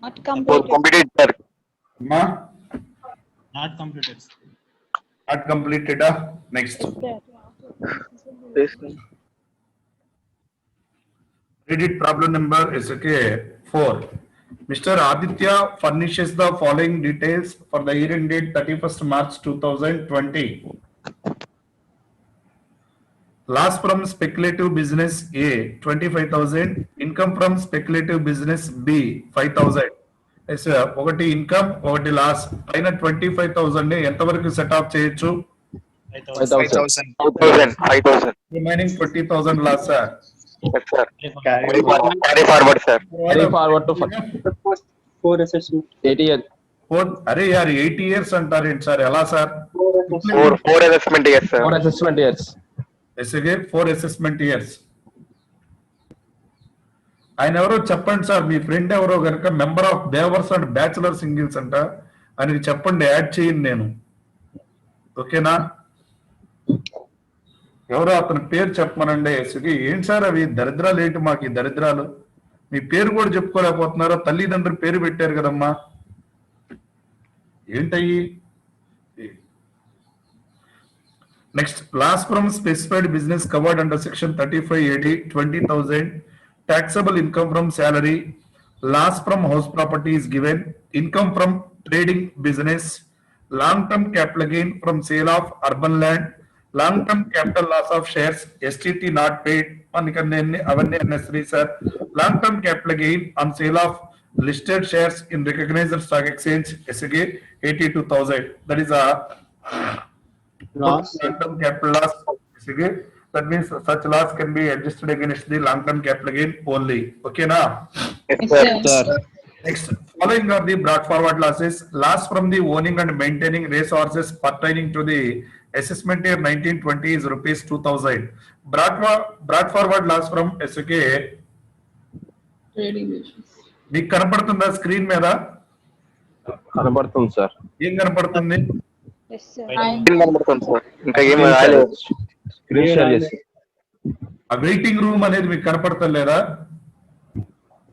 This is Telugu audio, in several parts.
Not For completed. completed, sir. Ma, Not completed. not completed. Next. Yes, sir. Yes, Read it. Problem number is okay. 4. Mr. Aditya furnishes the following details for the year ended 31st March 2020. Loss from speculative business A 25,000, income from speculative business B 5,000. Yes, ఒకటి ఇన్కమ్ ఒకటి లాస్ పైన 25,000 ని ఎంతవరకు సెట్ ఆఫ్ చేయొచ్చు? 5,000. 5,000. Remaining 20,000 loss sir. Yes, sir. Carry Carry forward, sir. Carry forward to 4 assessment. 80th. అరే యార్ 80 years అంటారేంటి సార్? ఎలా sir? Four assessment, yes, sir. 4 assessment years. ఎస్ఏ 4 అసెస్మెంట్ ఇయర్స్. ఆయన ఎవరో చెప్పండి సార్, మీ ఫ్రెండ్ ఎవరో కనుక మెంబర్ ఆఫ్ బేవర్స్ అండ్ బ్యాచులర్ సింగిల్స్ అంట అని చెప్పండి, యాడ్ చేయండి నేను. ఓకేనా? ఎవరో అతని పేరు చెప్పమనండి. ఎస్కి ఏంటి సార్ అవి దరిద్రాలు ఏంటి? మాకు ఈ దరిద్రాలు మీ పేరు కూడా చెప్పుకోలేకపోతున్నారో? తల్లిదండ్రులు పేరు పెట్టారు కదమ్మా, ఏంటయ్యి? Next, loss from specified business covered under section 35 AD 20,000, taxable income from salary, loss from house property is given, income from trading business, long-term capital gain from sale of urban land, long-term capital loss of shares, STT not paid, avanni unnecessary sir, long-term capital gain on sale of listed shares in recognized stock exchange, SAG 82,000. That is a long-term capital loss. That means such loss can be adjusted against the long-term capital gain only. Okay, now. Yes, Yes, sir. sir. Sir. Next, following are the brought forward losses. Loss from the owning and maintaining racehorses pertaining to the assessment year 1920 is rupees 2,000. Brought forward loss from SK. మీకు కనపడుతుందా స్క్రీన్ మీద? కనబడుతుంది సార్. ఏం కనపడుతుంది? Yes, sir. కనబడుతుంది సార్. ఇంకా ఏం రాలేదు. స్క్రీన్ షేర్ చేసి ఆ వెయిటింగ్ రూమ్ అనేది మీకు కనపడతలేదా?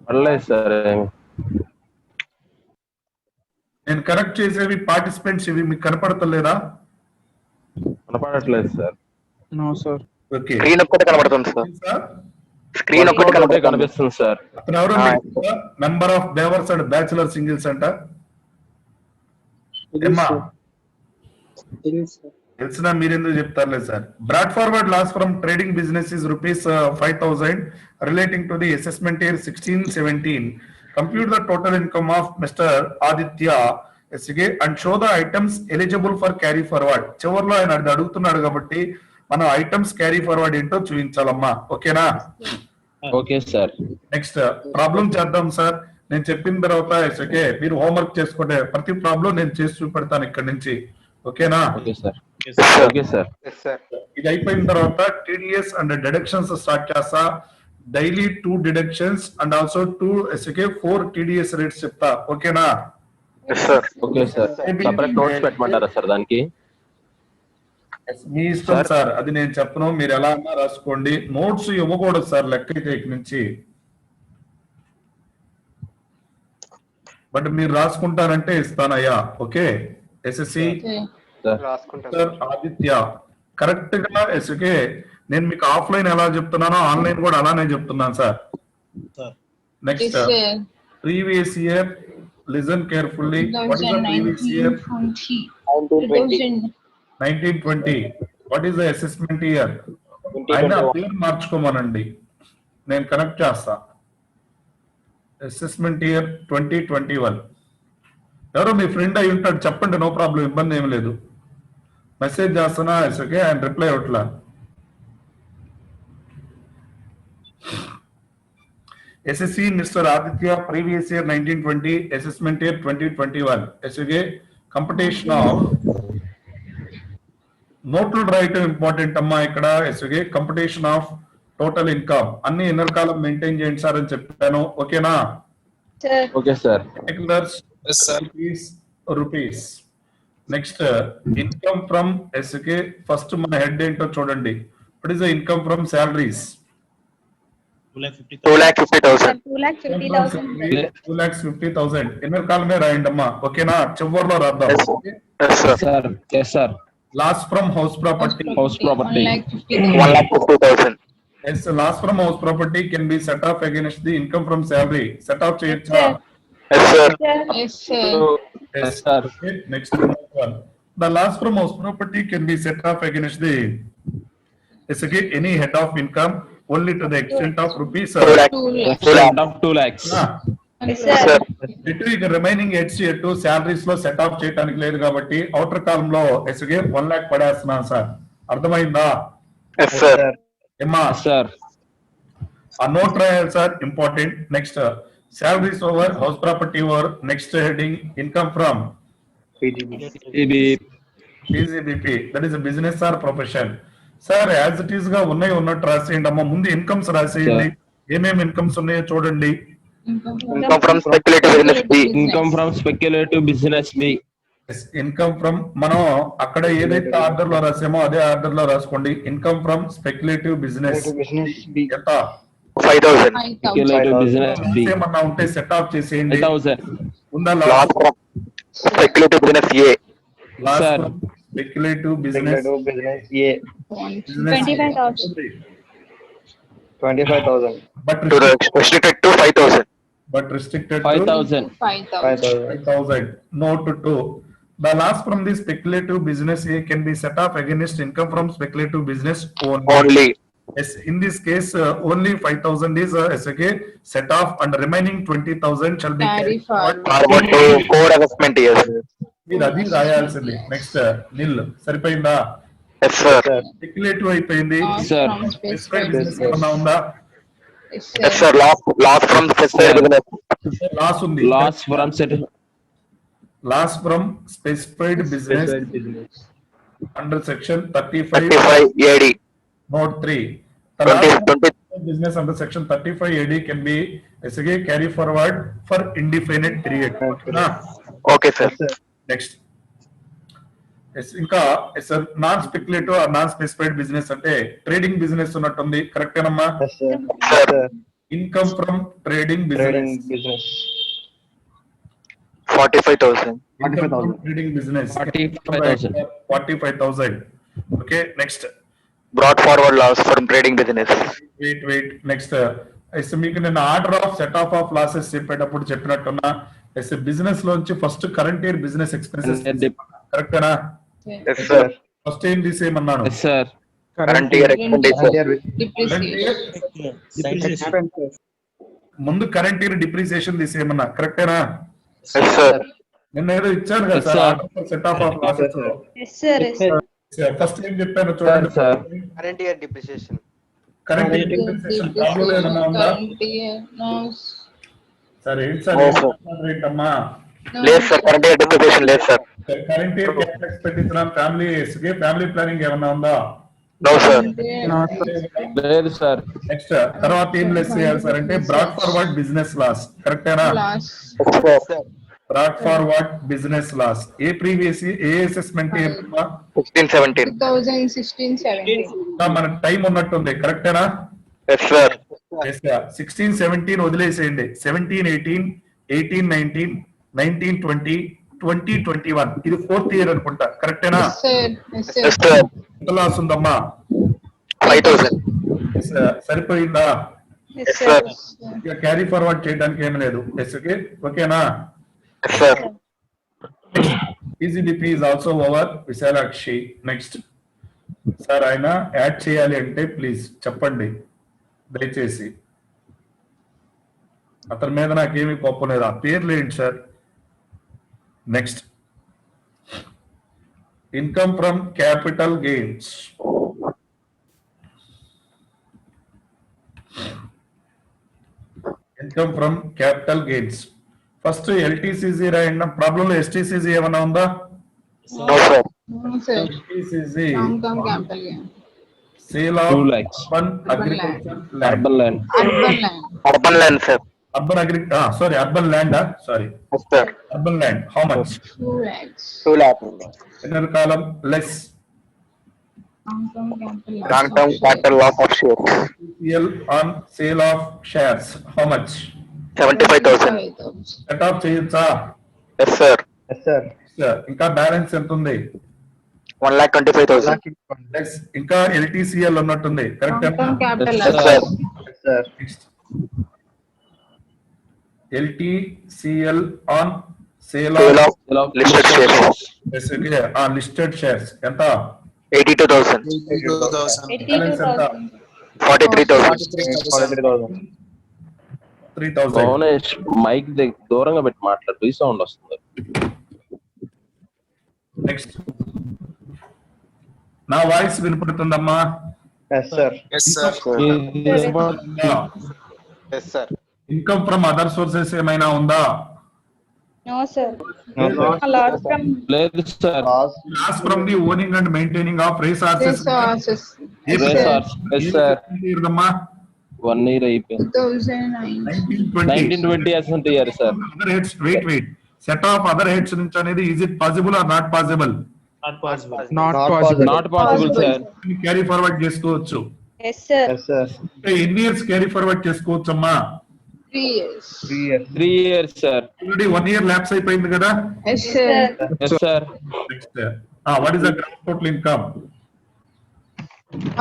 పర్లేదు సార్. నేను కరెక్ట్ చేసేవి పార్టిసిపెంట్స్ ఇవి మీకు కనపడతలేదా? కనపడట్లేదు sir. No, sir. Okay. Screen ఒక్కటే కనబడుతుంది సార్. స్క్రీన్ ఒక్కటే ఒకటే కనబడుతుంది. కనిపిస్తుంది సార్. అతను ఎవరు? మెంబర్ ఆఫ్ బేవర్స్ అండ్ బ్యాచులర్ సింగిల్స్ అంట. It is, ఏమ్మా? sir. It is, sir. తెలిసినా మీరెందుకు చెప్తారులేదు sir. Brought forward loss from trading business is rupees 5,000 relating to the assessment year 16-17. Compute the total income of mister Aditya SK and show the items eligible for carry forward. చివరిలో ఆయన అది అడుగుతున్నాడు కాబట్టి మనం ఐటమ్స్ క్యారీ ఫార్వర్డ్ ఏంటో చూపించాలమ్మా. ఓకేనా? Okay sir. నెక్స్ట్ ప్రాబ్లం చేద్దాం సార్. నేను చెప్పిన తర్వాత ఓకే మీరు హోంవర్క్ చేసుకుంటే ప్రతి ప్రాబ్లం నేను చేసి చూపెడతాను ఇక్కడ నుంచి. ఓకేనా? Okay sir. Yes, sir. Okay sir. Yes, sir. ఇది అయిపోయిన తర్వాత టీడీఎస్ అండ్ డిడక్షన్స్ స్టార్ట్ చేస్తా. Daily 2 deductions and also 4 TDS rates చెప్తా. ఓకేనా? Yes, sir. Okay sir. Separate notes పెట్టమంటారా సార్ దానికి? మీ ఇష్టం సార్, అది నేను చెప్పను, మీరు ఎలా అన్నా రాసుకోండి. నోట్స్ ఇవ్వకూడదు సార్ లెక్క నుంచి, బట్ మీరు రాసుకుంటారంటే ఇస్తానయ్యా. Okay. SSC sir Aditya correct గా ఎస్కే నేను మీకు ఆఫ్లైన్ ఎలా చెప్తున్నానో ఆన్లైన్ కూడా అలానే చెప్తున్నాను sir. Sir. Next previous year listen carefully. What is the previous year? 1920. What is the assessment year? ఆయన పేరు మార్చుకోమనండి, నేను కనెక్ట్ చేస్తా. Assessment year 2021. ఎవరో మీ ఫ్రెండ్ అయి ఉంటాడు, చెప్పండి, నో ప్రాబ్లం, ఇబ్బంది ఏం లేదు. మెసేజ్ చేస్తున్నా ఓకే, ఆయన reply అవ్వట్లా. SSC Mr. Aditya, previous year 1920, assessment year 2021. SSA computation of నోట్లు రాయటం ఇంపార్టెంట్ అమ్మా ఇక్కడ. SSA computation of total income అన్ని ఇన్నర్ కాలం మెయింటైన్ చేయండి సార్ అని చెప్పాను. ఓకేనా? Okay sir. Particulars rupees. Next income from SSA. First మన హెడ్ ఏంటో చూడండి. What is the income from salaries? 2,50,000. 2,50,000. 2,50,000 ఎన్నో కాలమే రాయండి అమ్మా, ఓకేనా? చివరిలో రాద్దాం. Yes, sir. Sir yes sir loss from house property. House property 1,50,000. Yes, loss from house property can be set off against the income from salary. Set off cheyocha. Yes, sir. Yes, sir. Yes, sir. Okay, next one. The loss from house property can be set off against the again any head of income only to the extent of rupees. 2 lakh. 2 lakhs. Of 2 lakhs. Yes, Yes, sir. sir. ఇక రిమైనింగ్ హెడ్స్ ఎటు సాలరీస్ లో సెట్ ఆఫ్ చేయడానికి లేదు కాబట్టి అవుటర్ కాలం లో ఎస్గే 1 lakh పడేస్తున్నాను సార్. అర్థమైందా? Yes, sir. ఏమ్మా సార్ ఆ నోట్ రాయాలి sir, important. Next salaries over house property over next heading income from ఇది PGBP, that is a business or profession. Sir as it is గా ఉన్నాయి ఉన్నట్టు రాసేయండి అమ్మా. ముందు ఇన్కమ్స్ రాసేయండి, ఏమేమి ఇన్కమ్స్ ఉన్నాయో చూడండి. Income from speculative business B. Income from speculative business B. Income from మనం అక్కడ ఏదైతే ఆర్డర్ లో రాసామో అదే ఆర్డర్ లో రాసుకోండి. ఇన్కమ్ ఫ్రమ్ స్పెక్యులేటివ్ బిజినెస్ ఎంత? 5,000. స్పెక్యులేటివ్ బిజినెస్ బి ఏమన్నా ఉంటే సెట్ ఆఫ్ చేసేయండి. 5,000. ఉందా? Loss from speculative business A. Sir. Speculative business 25,000. But Restricted to 5,000. restricted to 5,000. 5,000. Note 2. The loss from the speculative business A can be set off against income from speculative business only. Only. Yes, in this case, only 5,000 is SK set off and remaining 20,000 shall be Carry carried forward. Forward to core adjustment years. మీరు అది రాయాల్సింది. నెక్స్ట్ నిల్ సరిపోయిందా? Yes, sir. స్పెక్యులేటివ్ అయిపోయింది. Sir. Specified business ఏమన్నా ఉందా? Yes, sir. Loss from specified business. Loss ఉంది. Loss from set loss from specified business under section 35 35 AD. note 3. The 20, loss 20. of business under section 35 AD can be SK carry forward for indefinite period. Okay, sir. Next ఇంకా sir non speculative or non specified business అంటే ట్రేడింగ్ బిజినెస్ ఉన్నట్టుంది, కరెక్టేనమ్మా? Sir. Income from trading business 45,000. Trading business 45,000. 45,000. Okay, next Brought forward loss from trading business. Wait next మీకు నేను order of set off of losses చెప్పేటప్పుడు చెప్పినట్టున్నా బిజినెస్ లోంచి first current year business expenses కరెక్టేనా? Yes, sir. ఫస్ట్ ఏం తీసేయమన్నాను? Yes sir Current year expenditure. Expenses. ముందు కరెంట్ ఇయర్ డిప్రిసియేషన్ తీసేయమన్నా, కరెక్టేనా? Yes, sir. నిన్న ఏదో ఇచ్చాను కదా Yes, sir sir. Order set off of losses. Yes, sir. Yes, sir. ఫస్ట్ ఏం చెప్పాను చూడండి. Sir current year depreciation. Current year depreciation problem ఏమన్నా ఉందా? Current year. No. సార్ ఏంటి సార్ No, sir. ఏంటమ్మా? లేదు సార్, కరెంట్ ఇయర్ డిప్రిసియేషన్ లేదు sir. Current year capital expenditure family planning ఏమన్నా ఉందా? No sir. లేదు సార్ నెక్స్ట్ తర్వాత ఏం లెస్ చేయాలి సార్ అంటే బ్రాడ్ ఫార్వర్డ్ బిజినెస్ లాస్, కరెక్టేనా? Last. Brought forward business loss ఏ ప్రీవియస్ ఏ అసెస్మెంట్ ఏమన్నా 16, 17. 2016, 17. మనకు టైం ఉన్నట్టుంది, కరెక్టేనా? Yes, sir. 16, 17 వదిలేసేయండి. 17, 18, 18, 19, 19, 20, 20, 21 ఇది 4th ఇయర్ అనుకుంటా, కరెక్టేనా? Yes, sir. Yes, Yes, sir. sir. ఎంత లాస్ ఉందమ్మా? 5,000. Yes, సరిపోయిందా? Yes, Yes, sir. sir. ఇక క్యారీ ఫార్వర్డ్ చేయడానికి ఏం లేదు. ఓకేనా? Yes, sir. PGBP is also over. Vishalakshi next. Sir ఆయన యాడ్ చేయాలి అంటే ప్లీజ్ చెప్పండి దయచేసి. అతని మీద నాకేమీ కోపం లేదు, ఆ పేర్లు ఏంటి sir? Next income from capital gains. Income from capital gains first LTCG రాయండి. ప్రాబ్లం లో ఎస్టీసీజీ ఏమన్నా ఉందా? No, sir. No, sir. LTCG Long-term capital gain. Sale of 2 lakhs. Urban agriculture land. Urban land Urban land. Urban land, sir. Urban land sorry Yes, sir. Urban land how much? 2 lakhs. 2 lakh. ఎన్నర కాలం less long-term capital loss of shares. ECL on sale of shares. How much? 75,000. Set off చేయొచ్చా? Yes, sir. Yes, sir. Sir, ఇంకా బ్యాలెన్స్ ఎంత ఉంది? 1,25,000. Next, ఇంకా LTCL ఉన్నట్టుంది. Correct Long-term capital Yes, loss. sir. Yes, sir. LTCL on sale Sale of of listed shares. listed shares. ఎంత? 82,000. 82,000. బ్యాలెన్స్ ఎంత? 43,000. 43,000. 3,000. భువనేష్ మైక్ దూరంగా పెట్టి మాట్లాడు, రీసౌండ్ వస్తుంది. నెక్స్ట్, నా వాయిస్ వినపడుతుందమ్మా? Yes, sir. Yes, sir. Yes, sir. Income from other sources ఏమైనా ఉందా? No, sir. No, sir. A lot from లేదు sir. Loss. Loss from the owning and maintaining of resources. Resources. Yes, sir. ఇదమ్మా 1 year అయిపోయింది. 2009. 1920 assessment year sir. Other heads, wait set off other heads నుంచి అనేది is it possible or not possible? Not possible. Not possible. Not possible sir. Carry forward చేసుకోవచ్చు. yes, sir. Yes, sir. ఎన్ని ఇయర్స్ క్యారీ ఫార్వర్డ్ చేసుకోవచ్చు అమ్మా? 3 years. 3 years. 3 years sir. Already 1 year lapse అయిపోయింది కదా. Yes, sir. Yes sir. Next, what is the gross total income?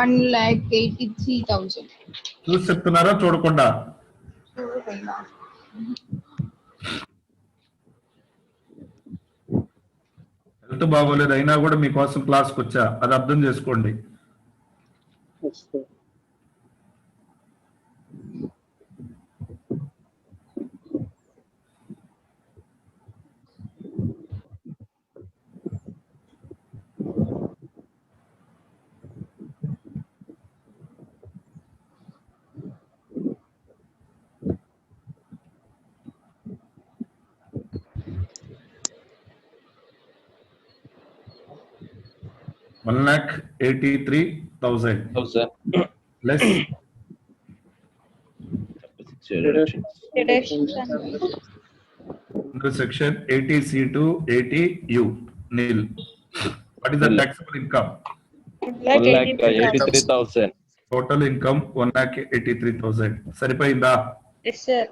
1,83,000. చూసి చెప్తున్నారా చూడకుండా? హెల్త్ బాగోలేదు అయినా కూడా మీకోసం క్లాస్కి వచ్చా, అది అర్థం చేసుకోండి. Yes, sir. One lakh 83,000 less Deductions. under section 80C to 80U nil. What is the taxable income? 1,83,000 Total income 1,83,000. సరిపోయిందా? Yes, sir.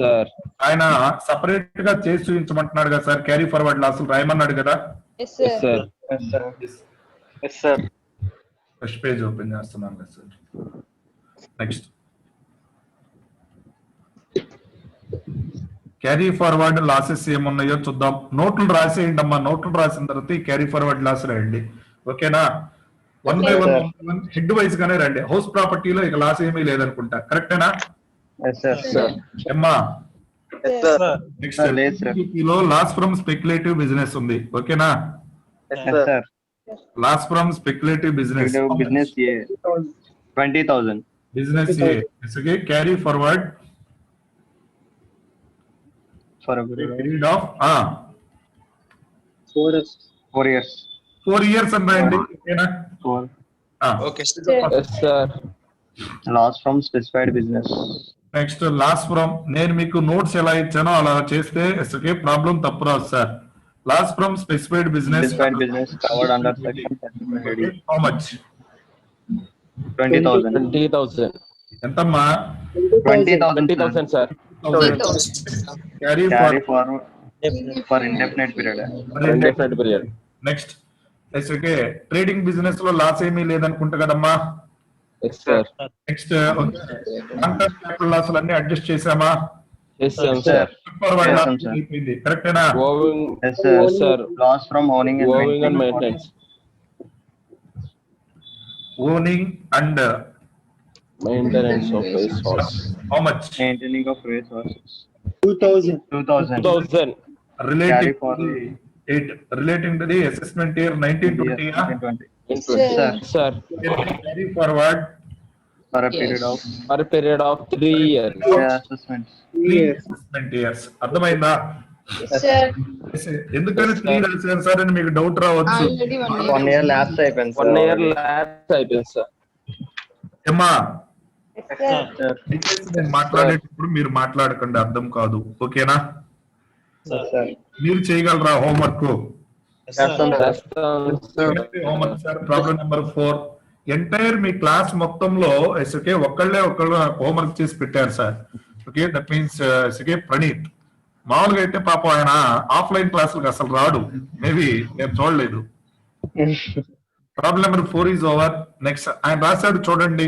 సార్. ఆయన సపరేట్ గా చేసి చూపించమంటున్నాడు కదా సార్, క్యారీ ఫార్వర్డ్ లాసులు రాయమన్నాడు కదా. Yes, sir. Yes sir. Yes, sir. Yes, sir. First page open చేస్తున్నాను కదా sir. Next, carry forward losses ఏమున్నాయో చూద్దాం. నోట్లు రాసేయండి అమ్మా. నోట్లు రాసిన తర్వాత ఈ క్యారీ ఫార్వర్డ్ లాస్ రాయండి. ఓకేనా? 1 by 1 హెడ్ వైజ్ గానే రండి. హౌస్ ప్రాపర్టీలో ఇక లాస్ ఏమీ లేదనుకుంటా. కరెక్టేనా? Yes, sir. Sir. అమ్మా Yes, sir. నెక్స్ట్, లేదు sir. లో లాస్ ఫ్రమ్ స్పెక్యులేటివ్ బిజినెస్ ఉంది. ఓకేనా? Yes, Yes, sir. sir. Loss from speculative business Business A. 20,000. Business carry forward For a period of 4 years. 4 years అని రాయండి. ఓకేనా? 4. Yes sir. Loss from specified business. Next, loss from, నేను మీకు నోట్స్ ఎలా ఇచ్చానో అలా చేస్తే ఎస్కే ప్రాబ్లం తప్పు రాదు sir. Loss from specified business Specified business covered under section 35. How much? 20,000. 20,000 ఎంతమ్మా? 20,000 sir. Carry Carry forward for indefinite period. Indefinite period. Next, ఎస్కే ట్రేడింగ్ బిజినెస్ లో లాస్ ఏమీ లేదనుకుంటా కదమ్మా. Yes sir. Next, capital loss అన్ని అడ్జస్ట్ చేసామా? Yes sir. Forward Yes, loss sir. అయిపోయింది. కరెక్టేనా? Owning. Yes, sir. Yes, sir. Loss from owning and owning and maintaining. Maintenance. Owning and maintenance of resource. How much? Maintaining of resources. 2,000. 2,000. Relating Carry to the assessment year 1920, Yes, 1920. Yes, Sir. sir. carry forward For a period of For a period of 3 years. assessments. 3 assessment years. అర్థమైందా? Yes, sir. ఎందుకని 3 రాశారు సార్ అని మీకు డౌట్ రావచ్చు. Already 1 year. 1 year lapse అయిపోయింది sir. 1 year lapse అయిపోయింది సార్. ఏమ్మా, Yes, sir. Sir. details నేను మాట్లాడేటప్పుడు మీరు మాట్లాడకండి, అర్థం కాదు. ఓకేనా? Yes, sir. మీరు చేయగలరా హోంవర్క్? Yes, sir. చేస్తాం sir. చేస్తాం. Homework sir. Problem number 4, entire మీ క్లాస్ మొత్తంలో ఎస్కే ఒకళ్ళు హోంవర్క్ చేసి పెట్టారు sir. Okay, that means SK Praneeth. మామూలుగా అయితే పాపం ఆయన ఆఫ్లైన్ క్లాసులకు అసలు రాడు, మేబీ నేను చూడలేదు. Problem number 4 is over. Next ఆయన రాశాడు చూడండి,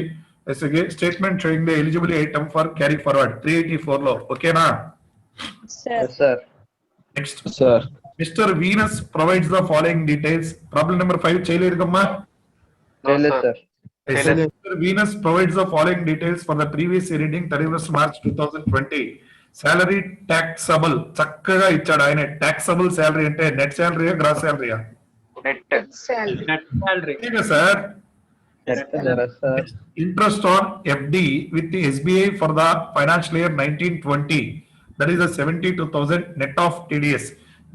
ఎస్కే statement showing the eligible item for carry forward 384 లో. ఓకేనా? Sir. Yes, sir. Next sir mister Venus provides the following details. Problem number 5 చేయలేదు కమ్మా. Yes, sir. Mr. Venus provides the following details for the previous year ending 31st March 2020. Salary taxable చక్కగా ఇచ్చాడు ఆయన. taxable salary అంటే నెట్ శాలరీయా గ్రాస్ శాలరీయా? Salary. Sir. Yes, sir. Interest on FD with the SBI for the financial year 1920, that is a 72,000 net of TDS.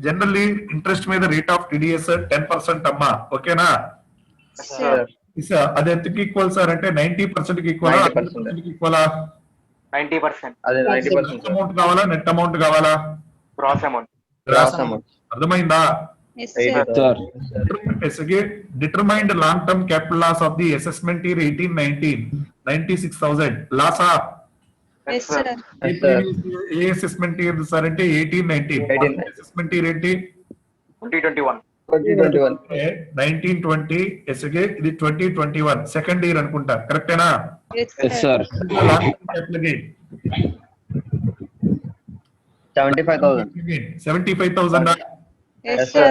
Generally interest మీద రేట్ ఆఫ్ TDS 10% అమ్మా. ఓకేనా? Sir. అది ఎంతకి ఈక్వల్ సార్ అంటే 90% కి ఈక్వల్ 90%. ఈక్వల్ 90%. అదే 90%, sir. అమౌంట్ కావాలా నెట్ అమౌంట్ కావాలా? Gross amount. Gross amount. అర్థమైందా? Yes, Eight, sir. sir. SK determined long term capital loss of the assessment year 1819 96,000 loss of Yes, sir. Yes, sir. A assessment year sir అంటే 1819 18. అసెస్మెంట్ ఇయర్ ఏంటి? 2021. 2021. 1920 SK ఇది 2021 సెకండ్ ఇయర్ అనుకుంటా, కరెక్టేనా? Yes, yes sir. Sir. Long term capital gain 75,000. 75,000 Yes, sir.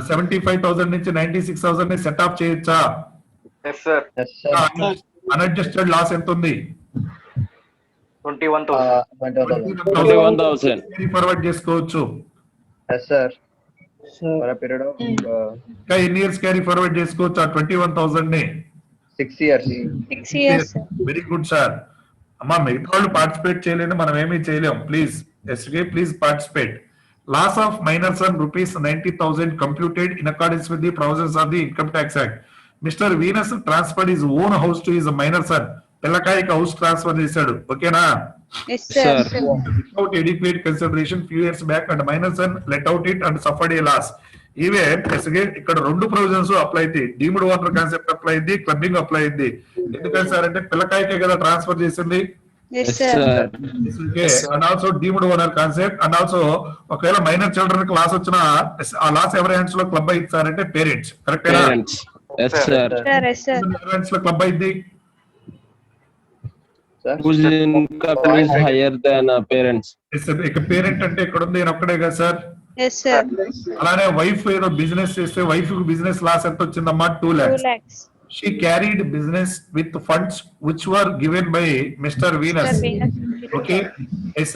75,000 నుంచి 96,000 ని సెట్ ఆఫ్ చేయొచ్చా? Yes, sir. Yes, sir. Unadjusted loss ఎంత ఉంది? 21,000. 21,000. 21,000. ఫార్వర్డ్ చేసుకోవచ్చు. Yes, sir. For a period of ఇంకా ఎన్ని ఇయర్స్ క్యారీ ఫార్వర్డ్ చేసుకోవచ్చు ఆ 21,000 ని? 6 years. 6 years, sir. Very good sir. అమ్మా మిగతా వాళ్ళు పార్టిసిపేట్ చేయలేదు, మనం ఏమీ చేయలేం. Please SK please participate. Loss of minor son rupees 90,000 computed in accordance with the provisions of the income tax act. Mister Venus transferred his own house to his minor son. పిల్లకాయకి హౌస్ ట్రాన్స్ఫర్ చేశాడు. ఓకేనా? Yes, sir. Sir. Without adequate consideration few years back and minor son let out it and suffered a loss. Even ఇక్కడ రెండు ప్రొవిజన్స్ అప్లై అయింది. డీమ్డ్ వాటర్ కాన్సెప్ట్ అప్లై అయింది, క్లబ్బింగ్ అప్లై అయింది. ఎందుకని సార్ అంటే పిల్లకాయకే కదా ట్రాన్స్ఫర్ చేసింది. Yes, yes sir. Sir. And also deemed owner concept. And also ఒకవేళ మైనర్ చిల్డ్రన్ కి లాస్ వచ్చినా ఆ లాస్ ఎవరి హ్యాండ్స్ లో క్లబ్ అయింది సార్ అంటే పేరెంట్స్. కరెక్టేనా? Parents. Yes sir. Sir, yes, sir. Hands లో క్లబ్ అయింది. Sir. Whose income is higher than parents. ఇక పేరెంట్ అంటే ఇక్కడ ఉంది నేను ఒక్కడే కదా సార్. Yes, sir. అలానే వైఫ్ ఏదో బిజినెస్ చేస్తే వైఫ్ కి బిజినెస్ లాస్ ఎంత వచ్చిందమ్మా? 2 2 lakhs. lakhs. She carried business with funds which were given by Mr. Venus. Sir, Venus. Okay. Yes,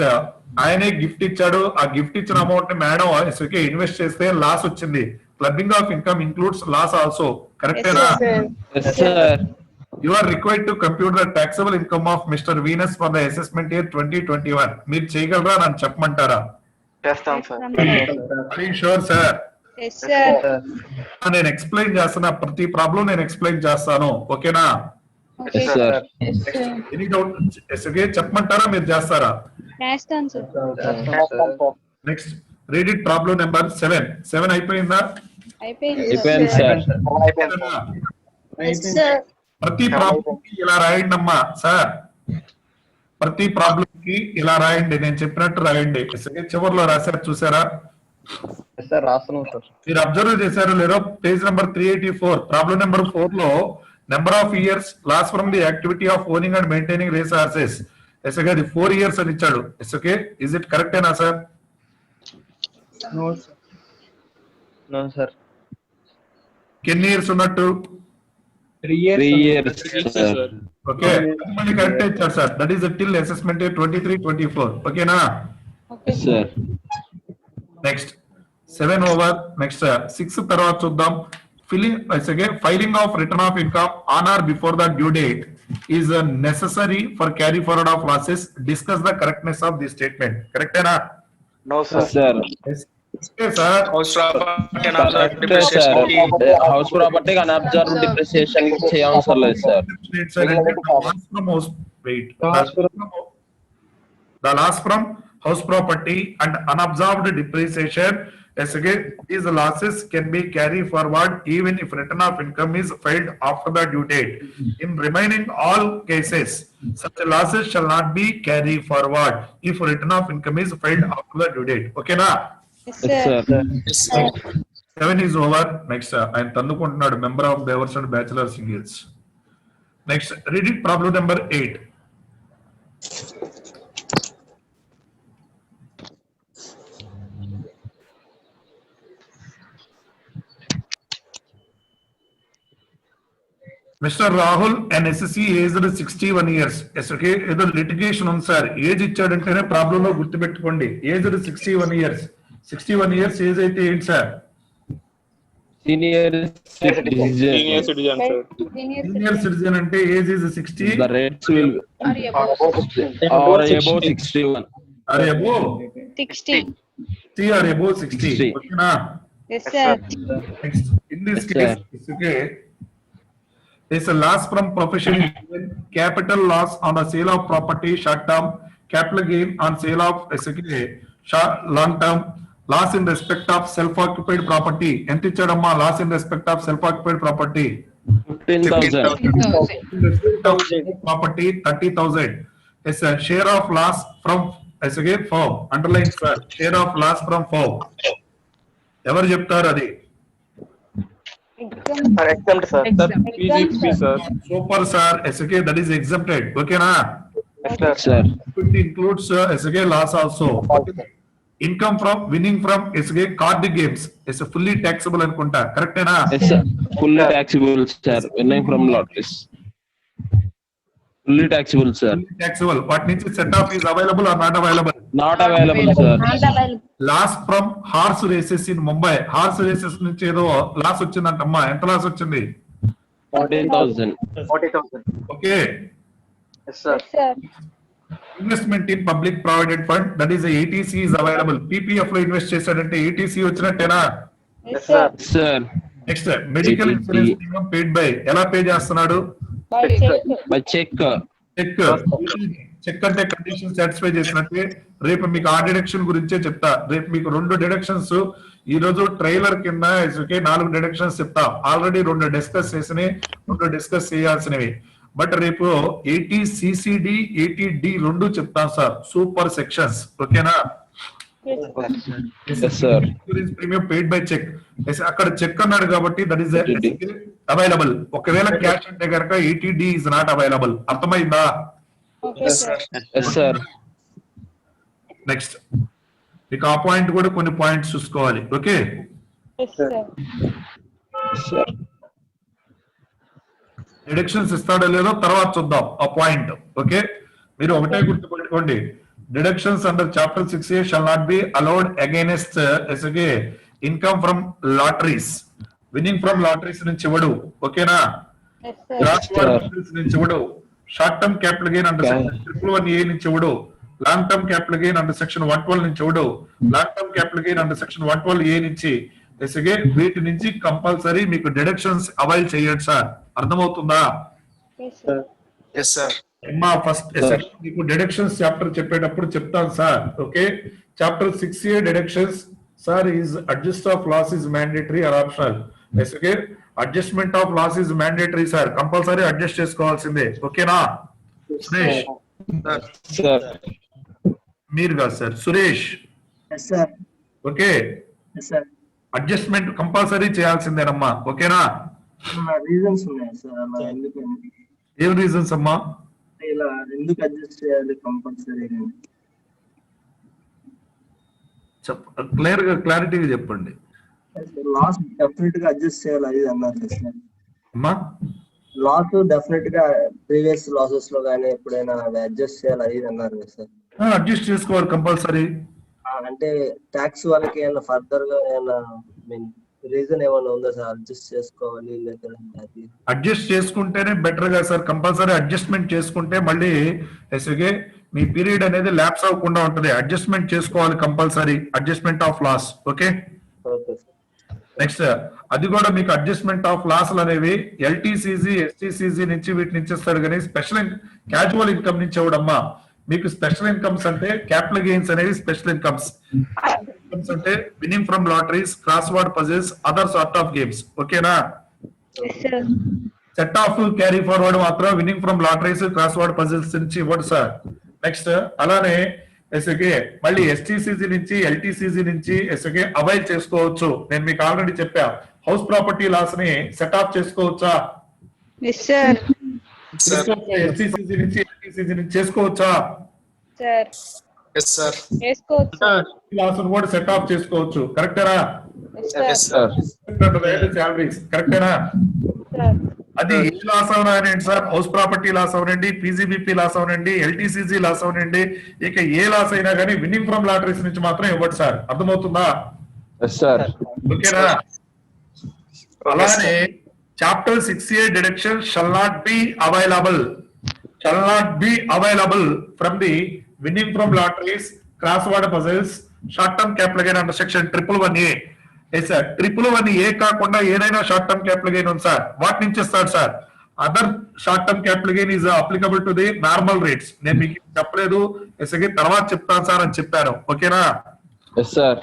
ఆయనే గిఫ్ట్ ఇచ్చాడు. ఆ గిఫ్ట్ ఇచ్చిన అమౌంట్ ని మేడం ఓకే ఇన్వెస్ట్ చేస్తే లాస్ వచ్చింది. Clubbing of income includes loss also. కరెక్టేనా? Yes sir. You are required to compute the taxable income of Mr. Venus for the assessment year 2021. మీరు చేయగలరా నన్ను చెప్పమంటారా? చేస్తాం sir. Are you sure, sir? Yes, sir. నేను ఎక్స్ప్లెయిన్ చేస్తున్నా, ప్రతి ప్రాబ్లం నేను ఎక్స్ప్లెయిన్ చేస్తాను. ఓకేనా? Okay, Yes sir. Any doubt ఎస్కే చెప్పమంటారా మీరు చేస్తారా? Next answer. Next read it problem number 7. 7 అయిపోయిందా? అయిపోయింది, అయిపోయింది sir. సార్. అయిపోయింది. Yes, sir. ప్రతి ప్రాబ్లం కి ఇలా రాయండి అమ్మా సార్. ప్రతి ప్రాబ్లం కి ఇలా రాయండి, నేను చెప్పినట్టు రాయండి. ఎస్కే చివరిలో రాశారు చూసారా? Yes, sir. రాస్తున్నాం సార్. మీరు అబ్జర్వ్ చేశారు లేరో? పేజ్ నెంబర్ 384 ప్రాబ్లం నెంబర్ 4 లో number of years loss from the activity of owning and maintaining race horses. ఎస్కే అది 4 years అని ఇచ్చాడు. ఎస్కే ఇస్ ఇట్ కరెక్టేనా సార్? No, sir. ఎన్ని ఇయర్స్ ఉన్నట్టు? 3 years sir. ఓకే మళ్ళీ కరెక్ట్ ఇచ్చారు sir. That is till assessment 23-24. ఓకేనా? Okay, Sir. నెక్స్ట్ 7 ఓవర్. నెక్స్ట్ 6 తర్వాత చూద్దాం. Filing of return of income on or before the due date is necessary for carry forward of losses. Discuss the correctness of the statement. కరెక్టేనా? No Yes sir. sir. Sir House property and other Correct depreciation sir. की House property unobserved depreciation చేయవసరం లేదు sir. The loss from house property and unobserved depreciation Yes, again, these losses can be carried forward even if return of income is filed after the due date. In remaining all cases, such losses shall not be carried forward if return of income is filed after the due date. Okay, na? Yes, Yes, sir. sir. Yes, sir. 7 is over. Next, ఆయన తన్నుకుంటున్నాడు member of Bevers and Bachelor Singles. Next, read it problem number 8. Mr. Rahul and SSC aged 61 years. Yes, okay. ఏదో litigation ఉంది సార్. ఏజ్ ఇచ్చాడంటేనే ప్రాబ్లం లో గుర్తుపెట్టుకోండి. Aged 61 years. 61 years ఏజ్ అయితే ఏంటి sir? Senior Senior citizen. citizen, sir. Senior citizen అంటే age is 60 The rates will Or above. or above 61. or above 60. 60 or above 60. 60. ఓకేనా? Yes, sir. Next, in this Yes, case, sir. it's okay. There's a loss from profession, capital loss on the sale of property, short term, capital gain on sale of long term, loss in respect of self-occupied property. ఎంత ఇచ్చాడమ్మా loss in respect of self-occupied property? 15,000. 15,000. In respect of property, 30,000. It's a share of loss from, as again, firm. Underline, sir. Share of loss from firm. ఎవరు చెప్తారు అది? exempt sir. PGP, sir. Super, sir. SK, that is exempted. Okay, na? Sir. It includes SK loss also. Income from winning from SK card games is fully taxable అనుకుంటా. Correct na? Yes, sir. Fully taxable, sir. Winning from lotteries. Fully taxable, sir. Fully taxable. వాటి నుంచి set off is available or not available? Not available, sir. Loss from horse races in Mumbai. Horse races నుంచి ఏదో లాస్ వచ్చిందంటమ్మా. ఎంత లాస్ వచ్చింది? 14,000. 40,000. Okay. Yes sir. Yes, sir. Investment in public provident fund that is eighty C is available. PPF లో ఇన్వెస్ట్ చేశాడంటే ఏటీసీ వచ్చినట్టేనా? Yes, sir. Sir. Next medical insurance premium paid by ఎలా పే చేస్తున్నాడు? By check. By check. Cheque. Cheque అంటే కండిషన్ సాటిస్ఫై చేసినట్టే. రేపు మీకు ఆ డిడక్షన్ గురించే చెప్తా. రేపు మీకు 2 డిడక్షన్స్ ఈ రోజు ట్రైలర్ కింద 4 డిడక్షన్స్ చెప్తా. ఆల్రెడీ 2 డిస్కస్ చేసినవి, 2 డిస్కస్ చేయాల్సినవి. బట్ రేపు 80 సిసిడి 80D 2 చెప్తాం సార్. Super sections. ఓకేనా? Yes, sir. Premium paid by cheque. అక్కడ చెక్ అన్నాడు కాబట్టి దట్ ఈస్ అవైలబుల్. ఒకవేళ క్యాష్ అంటే కనుక 80D ఇస్ నాట్ అవైలబుల్. అర్థమైందా? Okay, sir. Yes, sir. Next మీకు ఆ పాయింట్ కూడా కొన్ని పాయింట్స్ చూసుకోవాలి. Okay, Yes, sir. Yes, sir. Deductions ఇస్తాడో లేదో తర్వాత చూద్దాం ఆ పాయింట్. ఓకే, మీరు ఒకటే గుర్తుపెట్టుకోండి. Deductions under chapter 6A shall not be allowed against income from lotteries. Winnowing from lotteries నుంచి ఇవ్వడు. ఓకేనా? Yes, sir. గ్రాస్ లాటరీస్ నుంచి ఇవ్వడు. Short term capital gain under section 111A నుంచి ఇవ్వడు. Long term capital gain under section 112 నుంచి ఇవ్వడు. Long term capital gain under section 112A నుంచి వీటి నుంచి కంపల్సరీ మీకు డిడక్షన్స్ అవైల్ చేయండి సార్. అర్థమవుతుందా? Yes, sir. Yes, sir. అమ్మా ఫస్ట్ మీకు డిడక్షన్స్ చాప్టర్ చెప్పేటప్పుడు చెప్తాను sir. Okay, chapter 6A deductions sir is adjust of loss is mandatory or optional. Okay, adjustment of loss is mandatory sir. Compulsory adjust చేసుకోవాల్సిందే. ఓకేనా? సురేష్ Sir. మీరు కాదు sir, Suresh. Yes sir. Okay, Yes sir. Adjustment compulsory చేయాల్సిందేనమ్మా. ఓకేనా? రీజన్స్ ఉన్నాయి సార్ అలా ఎందుకని ఏం రీజన్స్ అమ్మా? ఇలా ఎందుకు అడ్జస్ట్ చేయాలి కంపల్సరీ? క్లియర్ గా క్లారిటీగా చెప్పండి లాస్ డెఫినెట్ గా అడ్జస్ట్ చేయాలి అది అన్నారు సార్. అమ్మా. లాస్ డెఫినెట్ గా ప్రీవియస్ లాసెస్ లో కానీ ఎప్పుడైనా అడ్జస్ట్ చేయాలి అది అన్నారు కదా సార్. అడ్జస్ట్ చేసుకోవాలి కంపల్సరీ. అంటే ట్యాక్స్ వాళ్ళకి ఏమైనా ఫర్దర్ గా ఏమైనా రీజన్ ఏమైనా ఉందా సార్ అడ్జస్ట్ చేసుకోవాలి లేదంటే అది? అడ్జస్ట్ చేసుకుంటేనే బెటర్ గా సార్. కంపల్సరీ అడ్జస్ట్మెంట్ చేసుకుంటే మళ్ళీ ఎస్గే మీ పీరియడ్ అనేది ల్యాప్స్ అవ్వకుండా ఉంటది. అడ్జస్ట్మెంట్ చేసుకోవాలి compulsory. Adjustment of loss. Okay, okay sir. Next అది కూడా మీకు అడ్జస్ట్మెంట్ ఆఫ్ లాస్లు అనేవి ఎల్టీసీజీ ఎస్టీసీజీ నుంచి వీటి నుంచి ఇస్తాడు కానీ స్పెషల్ క్యాజువల్ ఇన్కమ్ నుంచి ఇవ్వడమ్మా. మీకు స్పెషల్ ఇన్కమ్స్ అంటే క్యాపిటల్ గెయిన్స్ అనేవి స్పెషల్ ఇన్కమ్స్ అంటే winning from lotteries, crossword puzzles, other sort of games. ఓకేనా? Yes, sir. Set off carry forward మాత్రం winning from lotteries, crossword puzzles నుంచి ఇవ్వడు సార్. నెక్స్ట్ అలానే ఎస్ఏకే మళ్ళీ ఎస్టీసీజీ నుంచి, ఎల్టీసీజీ నుంచి ఎస్ఏకే అవైల్ చేసుకోవచ్చు. నేను మీకు ఆల్రెడీ చెప్పా, హౌస్ ప్రాపర్టీ లాస్ ని సెట్ ఆఫ్ చేసుకోవచ్చా? Yes, sir. ఎస్టీసీజీ నుంచి, ఎల్టీసీజీ నుంచి చేసుకోవచ్చా? Sir. Yes, sir. Yes, coach. Loss కూడా సెట్ ఆఫ్ చేసుకోవచ్చు. కరెక్టేనా? Yes, sir. Yes, sir. Salaries కరెక్టేనా? Sir. అది ఏ లాస్ అవనండి సార్, హౌస్ ప్రాపర్టీ లాస్ అవనండి, పీజీబీపీ లాస్ అవనండి, ఎల్టీసీజీ లాస్ అవనండి, ఇక ఏ లాస్ అయినా కానీ విన్నింగ్ ఫ్రమ్ లాటరీస్ నుంచి మాత్రం ఇవ్వడు సార్. అర్థమవుతుందా? Yes sir. ఓకేనా? అలానే chapter 6A deduction shall not be available from the winning from lotteries, crossword puzzles, short term capital gain under section 111A. Sir 111A కాకుండా ఏదైనా షార్ట్ టర్మ్ క్యాపిటల్ గెయిన్ ఉంది సార్, వాటి నుంచి ఇస్తాడు sir. Other short term capital gain is applicable to the normal rates. నేను మీకు చెప్పలేదు, ఎస్ఏకి తర్వాత చెప్తాను సార్ అని చెప్పాను. ఓకేనా? Yes sir.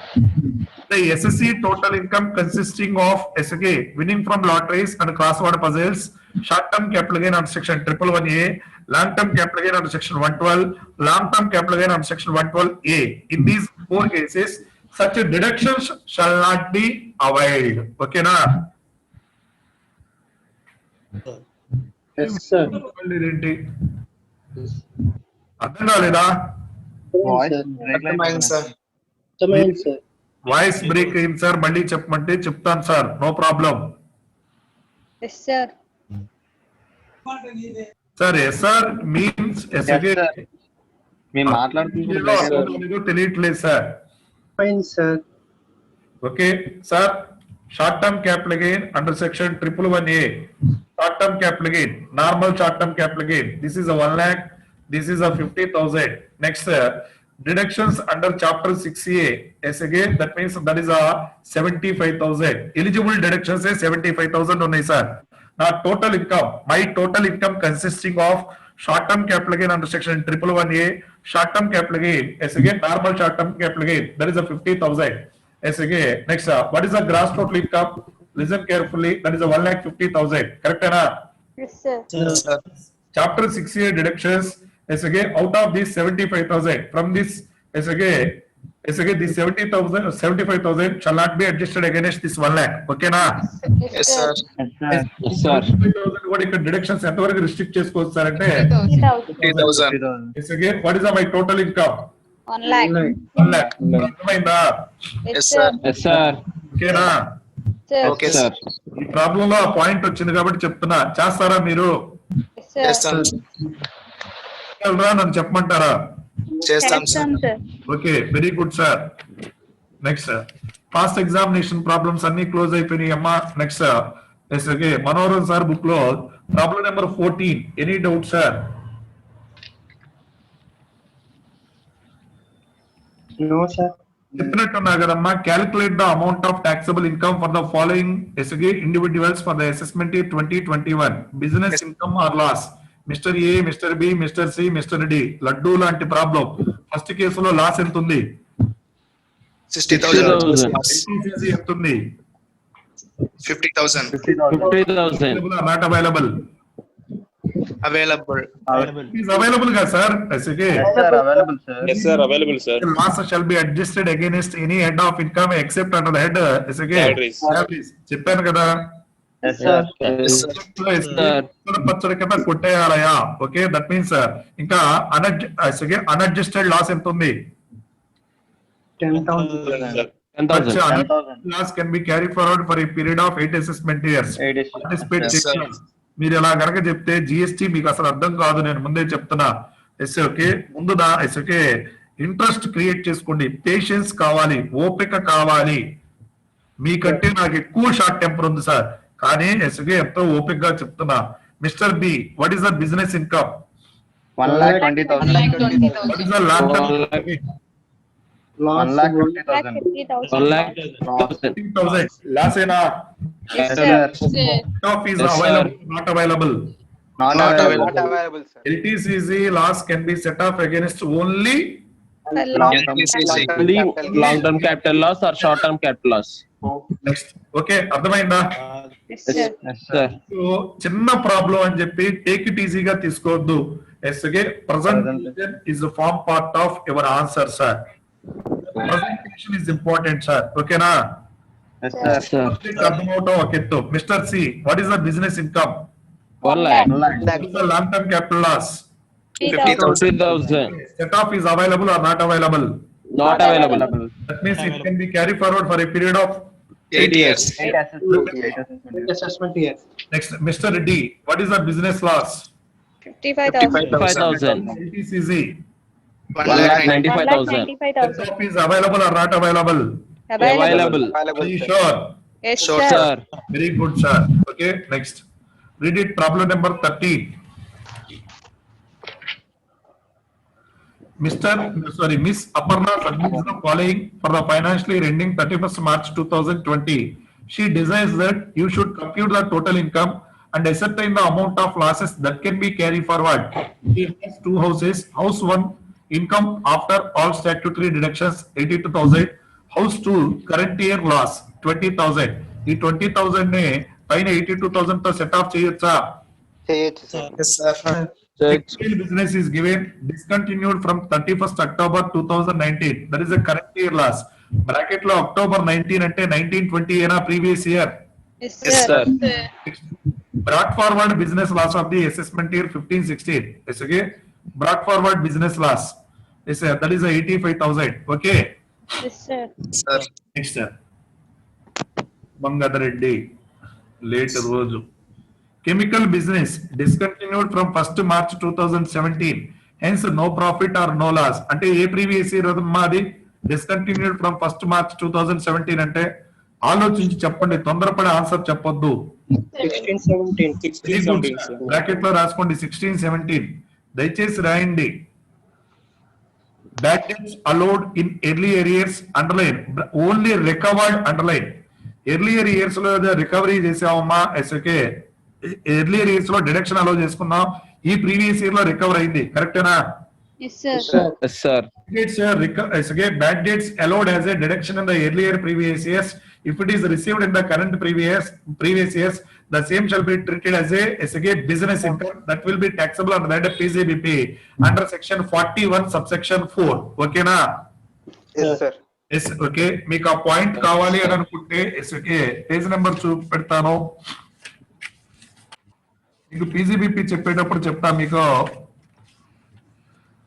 The SSC total income consisting of SK winning from lotteries and crossword puzzles, short-term capital gain under section 111A, long-term capital gain under section 112, long-term capital gain under section 112A. In these four cases, such a deductions shall not be availed. Okay na? Yes, sir. ఏంటి అర్థం కాలేదా? Recommend, sir. sir. Voice break అయింది సార్, మళ్ళీ చెప్పమంటే చెప్తాను sir, no problem. Yes, sir. Sir ఎస్ఆర్ మీన్స్ ఎస్ఏ మేము మాట్లాడుతున్నాం తెలియట్లేదు sir. Fine, sir. Okay sir, short term capital gain under section 111A, short term capital gain, normal short term capital gain, this is a 1 lakh, this is a 50,000. Next deductions under chapter 6A, as again that means that is a 75,000. Eligible deductions is 75,000 only sir. Now total income, my total income consisting of short term capital gain under section 111A, short term capital gain, as again normal short term capital gain, that is a 50,000. As again next what is the gross total income? Listen carefully, that is a 1,50,000. Correct na? Yes, sir. Yes, sir. Chapter 6A deductions, as again out of this 75,000, from this as again this 75,000 shall not be adjusted against this 1 lakh. Okay na? Yes, sir. Yes sir. 75,000 కూడా ఇక్కడ డిడక్షన్స్ ఎంతవరకు రిస్ట్రిక్ట్ చేసుకోవచ్చు సార్ అంటే 50,000. 50,000. as again what is my total income? 1 lakh. 1 lakh. అర్థమైందా? Yes, Yes, sir. sir. Yes sir. ఓకేనా? Sir. Okay, sir. ఈ ప్రాబ్లం లో ఆ పాయింట్ వచ్చింది కాబట్టి చెప్తున్నా, చేస్తారా మీరు? Yes, sir. Yes, sir. వెళ్ళరా నన్ను చెప్పమంటారా? చేస్తాం sir. Correction, sir. Okay, very good sir. Next past examination problems అన్ని క్లోజ్ అయిపోయినాయి అమ్మా. Next okay, Manoharan sir book లో problem number 14. Any doubt sir? No, sir. చెప్పినట్టున్నా కదమ్మా, calculate the amount of taxable income for the following as individuals for the assessment year 2021. Business income or loss. Mister A, mister B, mister C, mister D. Laddoo లాంటి ప్రాబ్లం. ఫస్ట్ కేసులో లాస్ ఎంత ఉంది? 60,000. ఎల్టీసీజీ ఎంత ఉంది? 50,000. 50,000. Not available. Available. Is available గా సార్ ఎస్ఏ. Yes, sir. Available, sir. Loss shall be adjusted against any head of income except under the head salaries. చెప్పాను కదా, Yes, sir. పచ్చడి కింద కొట్టేయాలయా. ఓకే, దట్ మీన్స్ ఇంకా అన్అడ్జస్టెడ్ లాస్ ఎంత ఉంది? 10,000. 10,000. Loss can be carry forward for a period of 8 assessment years. Participate Yes, sir. మీరు ఇలా కనుక చెప్తే జిఎస్టి మీకు అసలు అర్థం కాదు, నేను ముందే చెప్తున్నా. ఓకే, ముందు ఓకే ఇంట్రెస్ట్ క్రియేట్ చేసుకోండి, పేషెన్స్ కావాలి, ఓపిక కావాలి. మీకంటే నాకు ఎక్కువ షార్ట్ టెంపర్ ఉంది సార్, కానీ ఎస్కే ఎంతో ఓపికగా చెప్తున్నా. Mister B, what is the business income? 1,20,000. 1,20,000. What is the long term? 1,50,000. 50,000 loss ఏనా? Yes, sir. Sir. Stock is Yes, sir. available, not available. Not available. available, sir. LTCC loss can be set off against only Only long-term capital loss or short-term capital loss. next. Okay, అర్థమైందా? Yes, sir. Sir. సో చిన్న ప్రాబ్లం అని చెప్పి టేక్ ఇట్ ఈజీగా తీసుకోవద్దు. SK presentation is form part of your answer sir. Presentation is important sir. ఓకేనా? Yes, sir. Sir. అర్థమవటం ఒక ఎత్తు. Mister C, what is the business income? 1 lakh. What is the long term capital loss? 50,000. 50,000. Set off is available or not available? Not available. That means it can be carried forward for a period of 8 years. assessment year. next. Mr. D, what is the business loss? 55,000. 5,000. LTCC. 1,95,000. 1,95,000. Set off is available or not available? Available. Are you sure? Yes, Sure, sir. Sir. Very good, sir. Okay, next. Read it. Problem number 13. Miss Aparna submits the following for the financial year ending 31st March 2020. She desires that you should compute the total income and ascertain the amount of losses that can be carried forward. She has two houses. House 1 income after all statutory deductions 82,000. House 2 current year loss 20,000. ఈ 20,000 నే పైన 82,000 తో సెట్ ఆఫ్ చేయొచ్చా? Yes, sir. Textile business is given discontinued from 31st October 2019. That is a current year loss. Bracket లో October 19 అంటే 1920 ఏనా previous year? Yes, Yes, sir. sir. Brought forward business loss of the assessment year 15-16. Yes, okay. Brought forward business loss. Yes, sir. That is 85,000. Okay. Yes, sir. Sir. Next sir. Bangadhar Reddy. Late రోజు. Chemical business discontinued from 1st March 2017. Hence no profit or no loss. అంటే ఏ ప్రీవియస్ ఇయర్ మాది discontinued from 1st March 2017 అంటే ఆలోచించి చెప్పండి, తొందరపడి ఆన్సర్ చెప్పొద్దు. 16-17. బ్రాకెట్ లో రాసుకోండి 16-17. దయచేసి రాయండి. Bad debts allowed in earlier years underline. Only recovered underline. Earlier years లో రికవరీ చేసామమ్మా. ఎస్ఓకే ఎర్లియర్ ఇయర్స్ లో డిడక్షన్ అలౌ చేసుకున్నాం. ఈ ప్రీవియస్ ఇయర్ లో రికవర్ అయింది. కరెక్టేనా? Yes, sir. Yes, sir. Bad debts allowed as a deduction in the earlier previous years. If it is received in the current previous years, the same shall be treated as a business income that will be taxable under that PCBP under section 41 subsection 4. Okay na? Yes, sir. Yes, okay. మీకు ఆ పాయింట్ కావాలి అని అనుకుంటే ఎస్ ఓకే పేజ్ నెంబర్ చూపెడతాను. మీకు పీజీబీపీ చెప్పేటప్పుడు చెప్తా. మీకు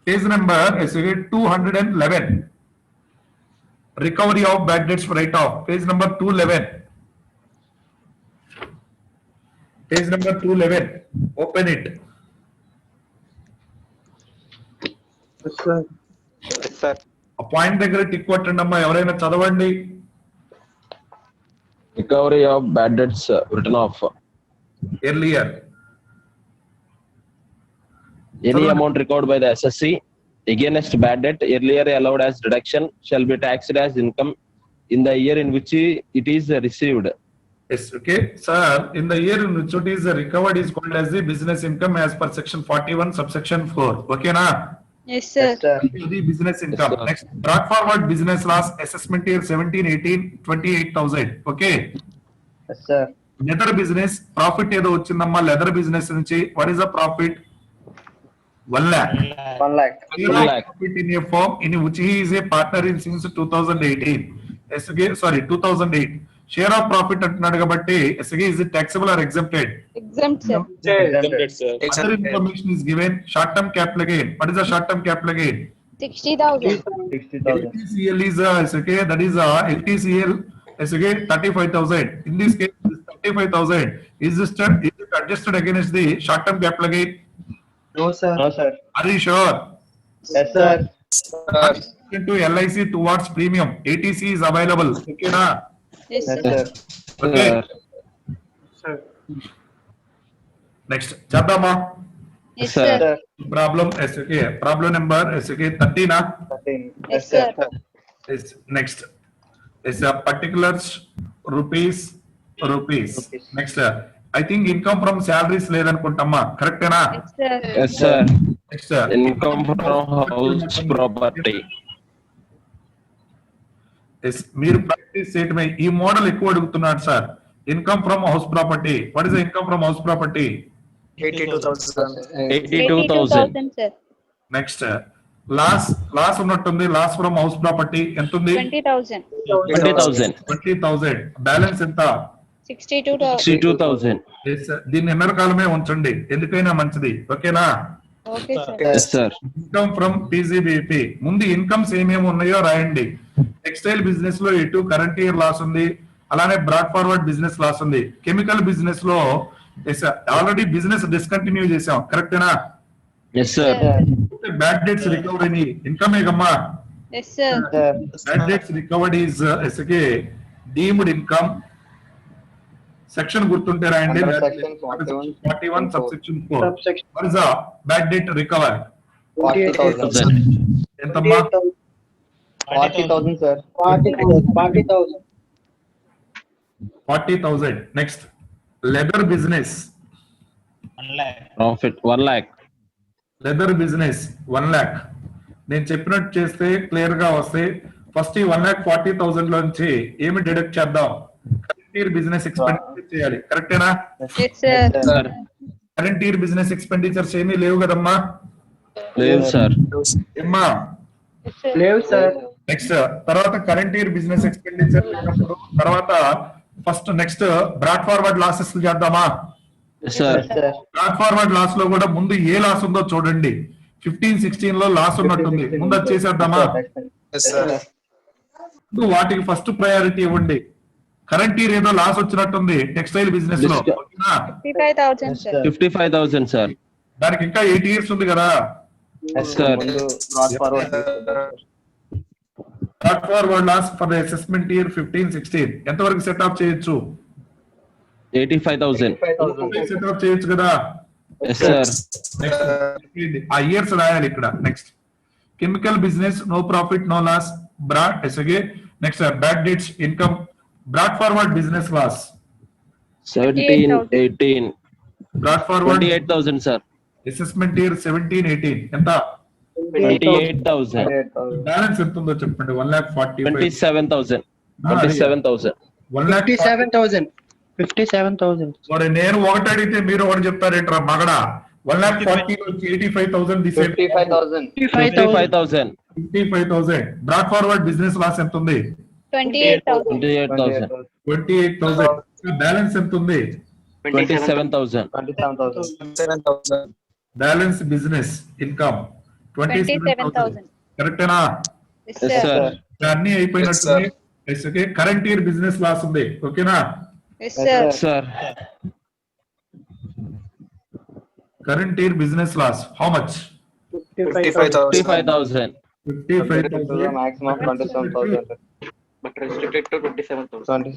page number 211 recovery of bad debts write off page number 211. Page number 211 open it. Yes, sir. ఆ పాయింట్ దగ్గర టిక్ కొట్టండి అమ్మా. ఎవరైనా చదవండి. Recovery of bad debts written off. Earlier Any amount recovered by the SSC against bad debt earlier allowed as deduction shall be taxed as income in the year in which it is received. Yes, okay. Sir, in the year in which it is recovered is called as the business income as per section 41 subsection 4. Okay na? Yes, sir. The business income. Yes, sir. Next, brought forward business loss assessment year 17-18 28,000. Okay. Yes, sir. Leather business profit ఏదో వచ్చిందమ్మా leather business నుంచి. What is the profit? 1 lakh. 1 lakh. Share 1 of lakh. profit in a firm in which he is a partner in since 2018. SG, sorry, 2008. Share of profit అంటున్నాడు కాబట్టి SG is it taxable or exempted? Exempt, sir. Exempted. Other information is given. Short term capital gain. What is the short term capital gain? 60,000. 60,000. LTCL is okay. That is LTCL is okay 35,000. In this case, this 35,000 is it adjusted against the short term capital gain? No, sir. No, sir. Are you sure? Yes, sir. To LIC towards premium. ATC is available. Okay na? Yes, Yes, sir. sir. Okay. Sir. Next. Chadama. Yes, Sir. sir. Problem SK. Problem number SK 30 na? 13. Yes, sir. Is next. Is a particulars rupees. Rupees. Next. I think income from salaries లేదనుకుంటామ్మా, కరెక్టేనా? Yes, sir. Yes, sir. Next Income from house property. మీరు ప్రాక్టీస్ చేయటమే. ఈ మోడల్ ఎక్కువ అడుగుతున్నాడు sir. Income from house property. What is the income from house property? 82,000. 82,000. Sir. Next loss ఉన్నట్టుంది. లాస్ ఫ్రమ్ హౌస్ ప్రాపర్టీ ఎంత ఉంది? 20,000. 20,000. 20,000. బ్యాలెన్స్ ఎంత? 62,000. 62,000. Yes, sir. దీన్ని ఎన్నరకాలమే ఉంచండి, ఎందుకైనా మంచిది. ఓకేనా? Okay, sir. Yes, sir. Income from PGBP. ముందు ఇన్కమ్స్ ఏమేమి ఉన్నాయో రాయండి. టెక్స్టైల్ బిజినెస్ లో ఇటు కరెంట్ ఇయర్ లాస్ ఉంది, అలానే బ్రాడ్ ఫార్వర్డ్ బిజినెస్ లాస్ ఉంది. కెమికల్ బిజినెస్ లో ఆల్రెడీ బిజినెస్ డిస్కంటిన్యూ చేసాం, కరెక్టేనా? Yes, sir. Bad debts recover అని ఇన్కమ్ ఏగమ్మా. Yes, sir. Bad debts recovered is deemed income. Section గుర్తుంటే రాయండి. Under section 41 subsection 4. What is the bad debt recovered? 40,000. ఎంతమ్మా? 40,000, sir. 40,000. Next leather business. Profit 1 lakh. Leather business 1 lakh. నేను చెప్పినట్టు చేస్తే క్లియర్ గా వస్తే ఫస్ట్ ఈ 1,40,000 లోంచి ఏమి డిడక్ట్ చేద్దాం? కరెంట్ ఇయర్ బిజినెస్ ఎక్స్పెండిచర్ చేయాలి, కరెక్టేనా? Yes, sir. Sir. Current year business expenditures ఏమీ లేవు కదమ్మా? లేదు sir. ఏమ్మా? Yes, sir. లేవు సార్. నెక్స్ట్ తర్వాత కరెంట్ ఇయర్ బిజినెస్ ఎక్స్పెండిచర్ లేనప్పుడు తర్వాత first next brought forward losses చేద్దామా? Yes, sir. Brought forward loss లో కూడా ముందు ఏ లాస్ ఉందో చూడండి. 15-16 లో లాస్ ఉన్నట్టుంది, ముందు అది చేసేద్దామా? Yes, sir. ముందు వాటికి ఫస్ట్ ప్రయారిటీ ఇవ్వండి. కరెంట్ ఇయర్ ఏదో లాస్ వచ్చినట్టుంది టెక్స్టైల్ బిజినెస్ లో, ఓకేనా? 55,000, sir. 55,000, sir. దానికి ఇంకా 8 years ఉంది కదా. Yes, sir. Brought forward. Brought forward loss for the assessment year 15-16 ఎంతవరకు సెటప్ చేయొచ్చు? 85,000. సెటప్ చేయొచ్చు కదా. Yes, sir. నెక్స్ట్ ఆ ఇయర్స్ రాయాలి ఇక్కడ. Next chemical business no profit no loss. Brought ఎస్గే next bad debts income. Brought forward business loss 17, 18. Brought forward 28,000, sir. Assessment year 17-18 ఎంత? 28,000. బ్యాలెన్స్ ఎంత ఉందో చెప్పండి. 1,45,000. 27,000. 27,000. 1,57,000. 57,000. మరి నేను ఒకటి అడిగితే మీరు ఒకటి చెప్తారేంట్రా మగడా? 1,40,000 నుంచి 85,000 తీసేయండి. 55,000. 55,000. 55,000. బ్రాడ్ ఫార్వర్డ్ బిజినెస్ లాస్ ఎంత ఉంది? 28,000. 28,000. 28,000. బ్యాలెన్స్ ఎంత ఉంది? 27,000. 27,000. Balance business income 27,000. కరెక్టేనా? Yes, Yes, sir. sir. అన్ని అయిపోయినట్టుంది. Okay, current year business loss ఉంది, ఓకేనా? Yes, sir. Sir. Current year business loss how much? 55,000. 55,000. 55,000. Maximum 27,000. But restricted to 27,000.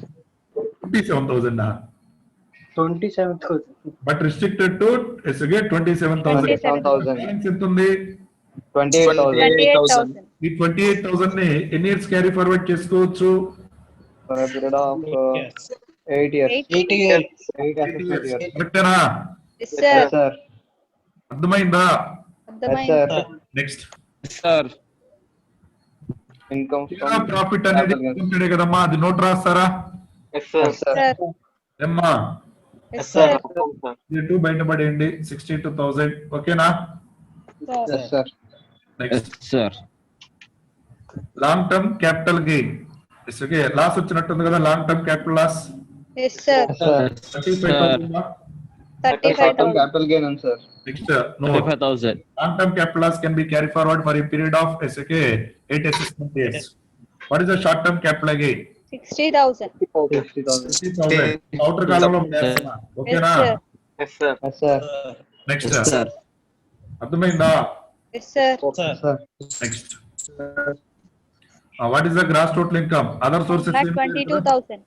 27,000. 27,000. But restricted to 27,000. 27,000. Balance ఎంత ఉంది? 28,000. 28,000. ఈ 28,000 ని ఎన్ని ఇయర్స్ క్యారీ ఫార్వర్డ్ చేసుకోవచ్చు? For a period of 8 years. 8 years. 8 assessment years. కరెక్టేనా? Yes, sir. Yes, sir. అర్థమైందా? Yes, అర్థమైంది. sir. Next Sir. Income profit అనేది ఉంటుండే కదమ్మా, అది నోట్ రాస్తారా? Yes, sir. Yes, sir. Sir. ఏమ్మా? Yes, sir. ఇది బయటపడేయండి. 62,000, ఓకేనా? Yes, sir. Next Yes, sir. Long term capital gain. Okay, loss వచ్చినట్టుంది కదా, long term capital loss Yes, sir. Yes, sir. 35,000. 35,000. Capital gain, sir. Next, no. 35,000. Long term capital loss can be carried forward for a period of 8 assessment years. What is the short term capital gain? 60,000. 60,000. 60,000. Outer కాలంలో చేస్తున్నా, ఓకేనా? Yes, sir. Yes, sir. Yes, sir. Next Yes, sir. అర్థమైందా? Yes, sir. Yes, sir. Next what is the gross total income? Other sources 22,000.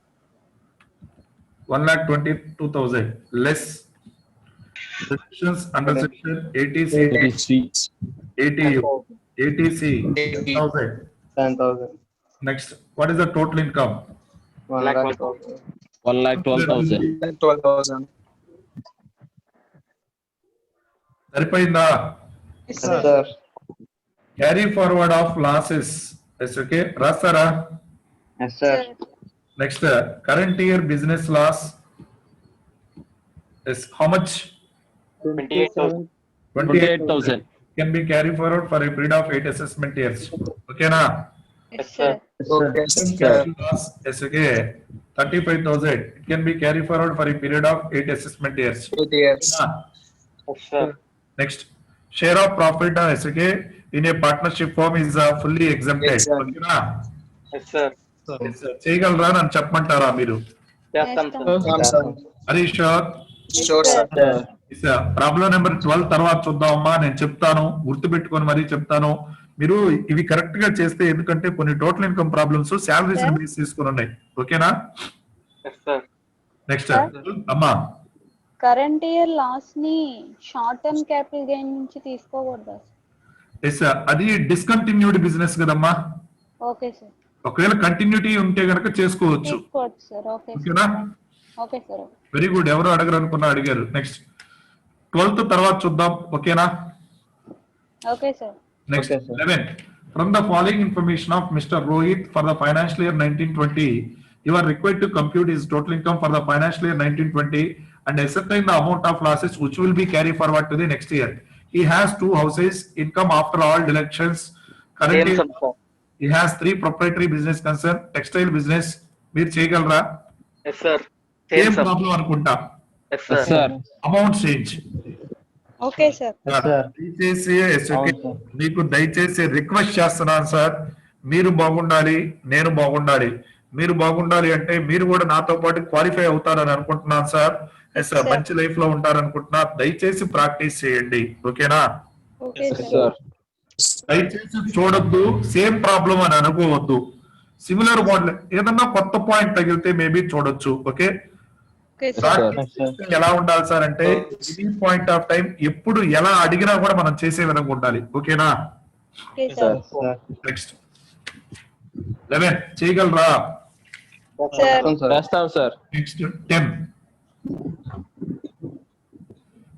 1,22,000 less sections under section 80C 80U 80C 10,000. 10,000. Next, what is the total income? 1,12,000. 1,12,000. 12,000. సరిపోయిందా? Yes, sir. Carry forward of losses. Okay, రాస్తారా? Sir. Next current year business loss is how much? 28,000. 28,000. Can be carried forward for a period of 8 assessment years. Okay na? Yes, sir. Okay, Capital loss is okay. 35,000. It can be carried forward for a period of 8 assessment years. yes. Na? Yes, sir. Next, share of profit is okay in a partnership firm is fully exempted. Exempt. Okay na? Yes, sir. Yes, sir. చేయగలరా అని చెప్పమంటారా మీరు? చేస్తాం Yes, sir. Are you sure? Sure, sir. Problem number 12 తర్వాత చూద్దామమ్మా. నేను చెప్తాను, గుర్తుపెట్టుకొని మరీ చెప్తాను. మీరు ఇవి కరెక్ట్ గా చేస్తే, ఎందుకంటే కొన్ని total income problems salaries base చేసుకుని ఉన్నాయి. ఓకేనా? Yes, sir. నెక్స్ట్ అమ్మా, కరెంట్ ఇయర్ లాస్ ని షార్ట్ టర్మ్ క్యాపిటల్ గెయిన్ నుంచి తీసుకోకూడదా? ఎస్ అది డిస్కంటిన్యూడ్ బిజినెస్ కదమ్మా. Okay sir. ఒకవేళ కంటిన్యూటీ ఉంటే గనక చేసుకోవచ్చు. తీసుకోవచ్చు సార్. ఓకే ఓకేనా? Okay sir. Very good. ఎవరు అడగరు అనుకున్నా అడిగారు. నెక్స్ట్ 12th తర్వాత చూద్దాం. ఓకేనా? Okay sir. Next, 11. From the following information of Mr. Rohit for the financial year 1920, you are required to compute his total income for the financial year 1920 and ascertain the amount of losses which will be carried forward to the next year. He has 2 houses, income after all deductions. Currently, Same sir. he has 3 proprietary business concern, textile business. మీరు చేయగలరా? Yes, sir. Same Same sir. Problem అనుకుంటా. Yes, sir. Sir. Amount change. Okay sir. దయచేసి మీకు దయచేసి రిక్వెస్ట్ చేస్తున్నాను సార్, మీరు బాగుండాలి, నేను బాగుండాలి. మీరు బాగుండాలి అంటే మీరు కూడా నాతో పాటు క్వాలిఫై అవుతారని అనుకుంటున్నాను సార్. ఎస్ సార్, మంచి లైఫ్ లో ఉంటారనుకుంటున్నా. దయచేసి ప్రాక్టీస్ చేయండి. ఓకేనా? Okay Yes, sir. sir. దయచేసి చూడొద్దు, సేమ్ ప్రాబ్లం అని అనుకోవద్దు. సిమిలర్ మోడల్ ఏదన్నా కొత్త పాయింట్ తగిలితే మేబీ చూడొచ్చు. Okay, okay sir. ఎలా ఉండాలి సార్ అంటే ఎనీ పాయింట్ ఆఫ్ టైం ఎప్పుడు ఎలా అడిగినా కూడా మనం చేసే విధంగా ఉండాలి. ఓకేనా? Okay sir. నెక్స్ట్ 11 చేయగలరా? సార్. చేస్తాం sir. Next 10.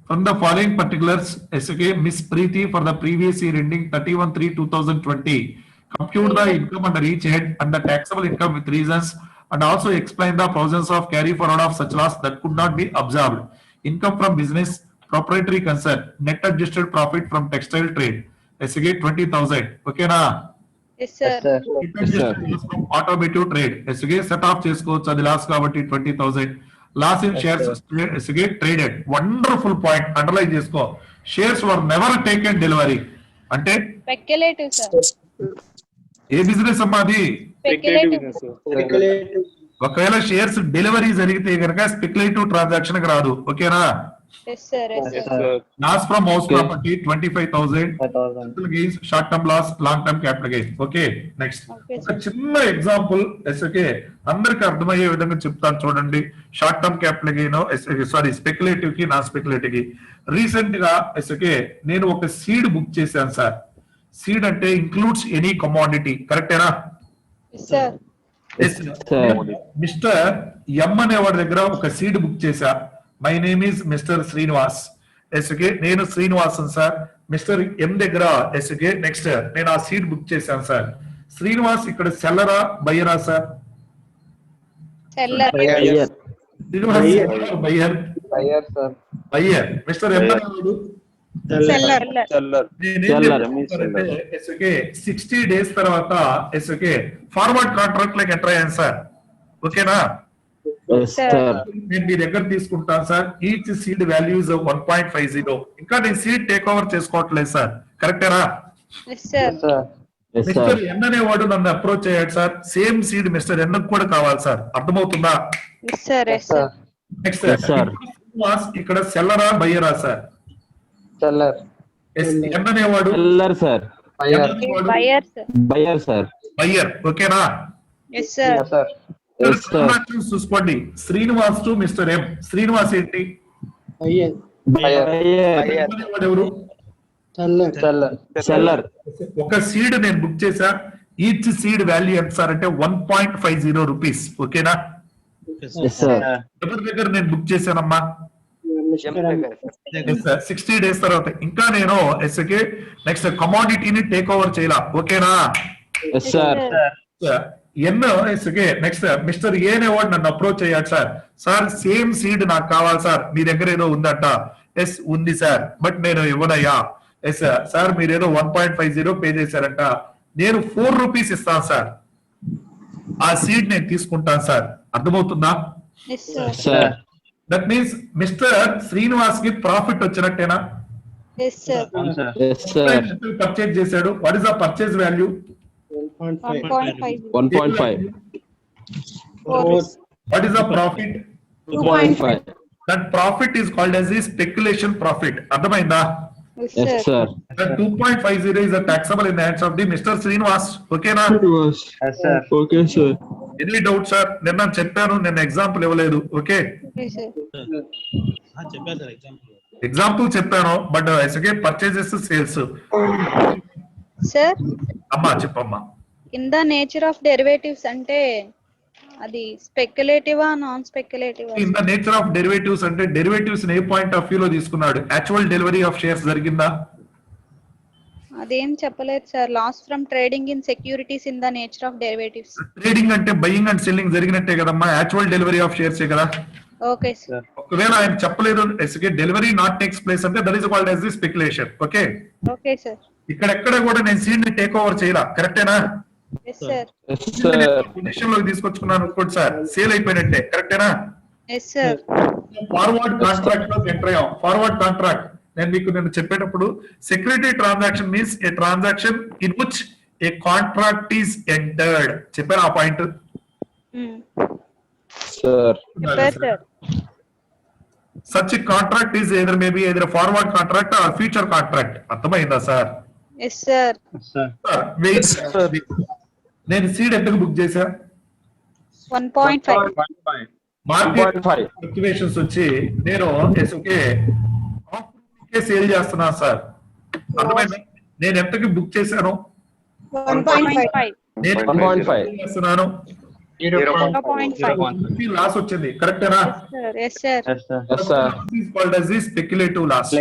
From the following particulars, SK Miss Preeti for the previous year ending 31/3/2020, compute the income under each head and the taxable income with reasons, and also explain the thousands of carry forward of such loss that could not be observed. Income from business, proprietary concern, net adjusted profit from textile trade, SK 20,000. Okay na? Yes sir. Net adjusted loss from automotive trade, SK set off చేసుకోవచ్చు, అది లాస్ కాబట్టి 20,000. Loss in shares SK traded. Wonderful point, underline చేసుకో. Shares were never taken delivery అంటే స్పెక్యులేటివ్ సార్. ఏ బిజినెస్ అమ్మా అది? స్పెక్యులేటివ్. ఒకవేళ షేర్స్ డెలివరీ జరిగితే కనుక స్పెక్యులేటివ్ ట్రాన్సాక్షన్ కి రాదు. ఓకేనా? Yes sir. Yes Yes, sir. sir. Loss from house property 25,000. Gains, short term loss, long term capital gain. Okay, next Okay, ఒక చిన్న ఎగ్జాంపుల్ ఓకే అందరికి అర్థమయ్యే విధంగా చెప్తాను చూడండి. Short term capital gain sorry speculative కి, నాన్ స్పెక్యులేటివ్ కి. రీసెంట్ గా ఓకే నేను ఒక సీడ్ బుక్ చేశాను సార్. సీడ్ అంటే ఇంక్లూడ్స్ ఎనీ కమోడిటీ. కరెక్టేనా? Yes sir. మిస్టర్ ఎం అనేవాడి దగ్గర ఒక సీడ్ బుక్ చేశా. My name is mister Srinivas. ఎస్కే నేను శ్రీనివాసన్ సార్. మిస్టర్ ఎం దగ్గర ఎస్కే నెక్స్ట్ నేను ఆ సీడ్ బుక్ చేశాను సార్. శ్రీనివాస్ ఇక్కడ సెల్లరా బయ్యరా sir? Seller. Srinivas buyer. Buyer. Mister M అనేవాడు సెల్లర్. నేనేం ఎస్కే 60 days తర్వాత ఎస్కే ఫార్వర్డ్ కాంట్రాక్ట్ లకి ఎంటర్ అయ్యాను సార్. ఓకేనా? నేను మీ దగ్గర తీసుకుంటాను సార్. Each seed values 1.50. ఇంకా నేను సీడ్ టేక్ ఓవర్ చేసుకోవట్లేదు సార్. కరెక్టేనా? Yes sir. మిస్టర్ ఎన్ అనేవాడు నన్ను అప్రోచ్ అయ్యాడు sir. Same seed mister N కూడా కావాలి సార్. అర్థమవుతుందా? Yes sir. Yes sir. Next Yes, sir. ఇక్కడ సెల్లరా బయ్యరా సార్? ఎన్ అనేవాడు seller sir. Buyer sir. Buyer sir. Buyer. ఓకేనా? Yes sir. Yes, sir. Transactions చూసుకోండి. Srinivas to mister M. Srinivas ఏంటి? బయర్. అనేవాడు ఎవరు? సెల్లర్. ఒక సీడ్ నేను బుక్ చేశా. ఈచ్ సీడ్ వాల్యూ ఎంత సార్ అంటే 1.50 రూపీస్. ఓకేనా? Yes, sir. ఎవరి దగ్గర నేను బుక్ చేశానమ్మా? 60 days తర్వాత ఇంకా నేను ఎస్కే నెక్స్ట్ కమాడిటీని టేక్ ఓవర్ చేయాల. ఓకేనా? Yes, sir. ఎన్నో ఎస్కే నెక్స్ట్ మిస్టర్ ఏ అనేవాడు నన్ను అప్రోచ్ అయ్యాడు సార్. సార్ సేమ్ సీడ్ నాకు కావాలి సార్, మీ దగ్గర ఏదో ఉందట. ఎస్ ఉంది సార్, బట్ నేను ఇవ్వనయ్యా. ఎస్ సార్ మీరు ఏదో 1.50 పే చేశారంట, నేను 4 రూపీస్ ఇస్తాను సార్, ఆ సీడ్ నేను తీసుకుంటాను సార్. అర్థమవుతుందా? Yes, sir. Sir. That means mister Srinivas కి ప్రాఫిట్ వచ్చినట్టేనా? Yes, sir. Yes, sir. Purchase చేశాడు. What is the purchase value? 1.5. 1.5. What is the profit? 2.5. That profit is called as the speculation profit. అర్థమైందా? Yes, Yes, sir. sir. That 2.50 is a taxable in the hands of the Mr. Srinivas. ఓకేనా? Okay, sir. Any doubt sir? నిన్న చెప్పాను, నిన్న ఎగ్జాంపుల్ ఇవ్వలేదు. Okay, Okay, sir. ఎగ్జాంపుల్ చెప్పాను, బట్ ఎస్కే పర్చేజెస్ సేల్స్. Sir, అమ్మా చెప్పమ్మా. in the nature of derivatives అంటే అది స్పెక్యులేటివా నాన్ స్పెక్యులేటివా? In the nature of derivatives అంటే డెరివేటివ్స్ ఏ పాయింట్ ఆఫ్ వ్యూ లో తీసుకున్నాడు? యాక్చువల్ డెలివరీ ఆఫ్ షేర్స్ జరిగిందా? అదేం చెప్పలేదు sir. Loss from trading in securities in the nature of derivatives. Trading అంటే బయింగ్ అండ్ సెల్లింగ్ జరిగినట్టే కదమ్మా, యాక్చువల్ డెలివరీ ఆఫ్ షేర్స్ కదా. Okay sir. ఒకవేళ ఆయన చెప్పలేదు డెలివరీ నాట్ టేక్స్ ప్లేస్ అంటే that is called as the speculation. Okay, okay sir. ఇక్కడ ఎక్కడ కూడా నేను సీడ్ ని టేక్ ఓవర్ చేయాల. కరెక్టేనా? Yes, sir. Yes, sir. Position లోకి తీసుకొచ్చుకున్నాను అనుకోండి సార్, సేల్ అయిపోయినట్టే. కరెక్టేనా? Yes, sir. ఫార్వర్డ్ కాంట్రాక్ట్ లో ఎంటర్ అయ్యాం. ఫార్వర్డ్ కాంట్రాక్ట్ నేను చెప్పేటప్పుడు security transaction means A transaction in which A contract is entered చెప్పాను. ఆ పాయింట్ Sir. చెప్పారు sir. Such contract is either maybe either forward contract are future contract. అర్థమైందా సార్? Yes, sir. వెయిట్, నేను సీడ్ ఎందుకు బుక్ చేశా? 1.5. మార్కెట్ 1.5. ఫ్లక్చువేషన్స్ వచ్చి నేను ఓకే సేల్ చేస్తున్నాను సార్. అర్థమైందా? నేను ఎంతకి బుక్ చేశాను? 1.5. నేను 1.5. చేస్తున్నాను, 0.5. లాస్ వచ్చింది. కరెక్టేనా? Yes, sir. Yes, sir. Speculative loss.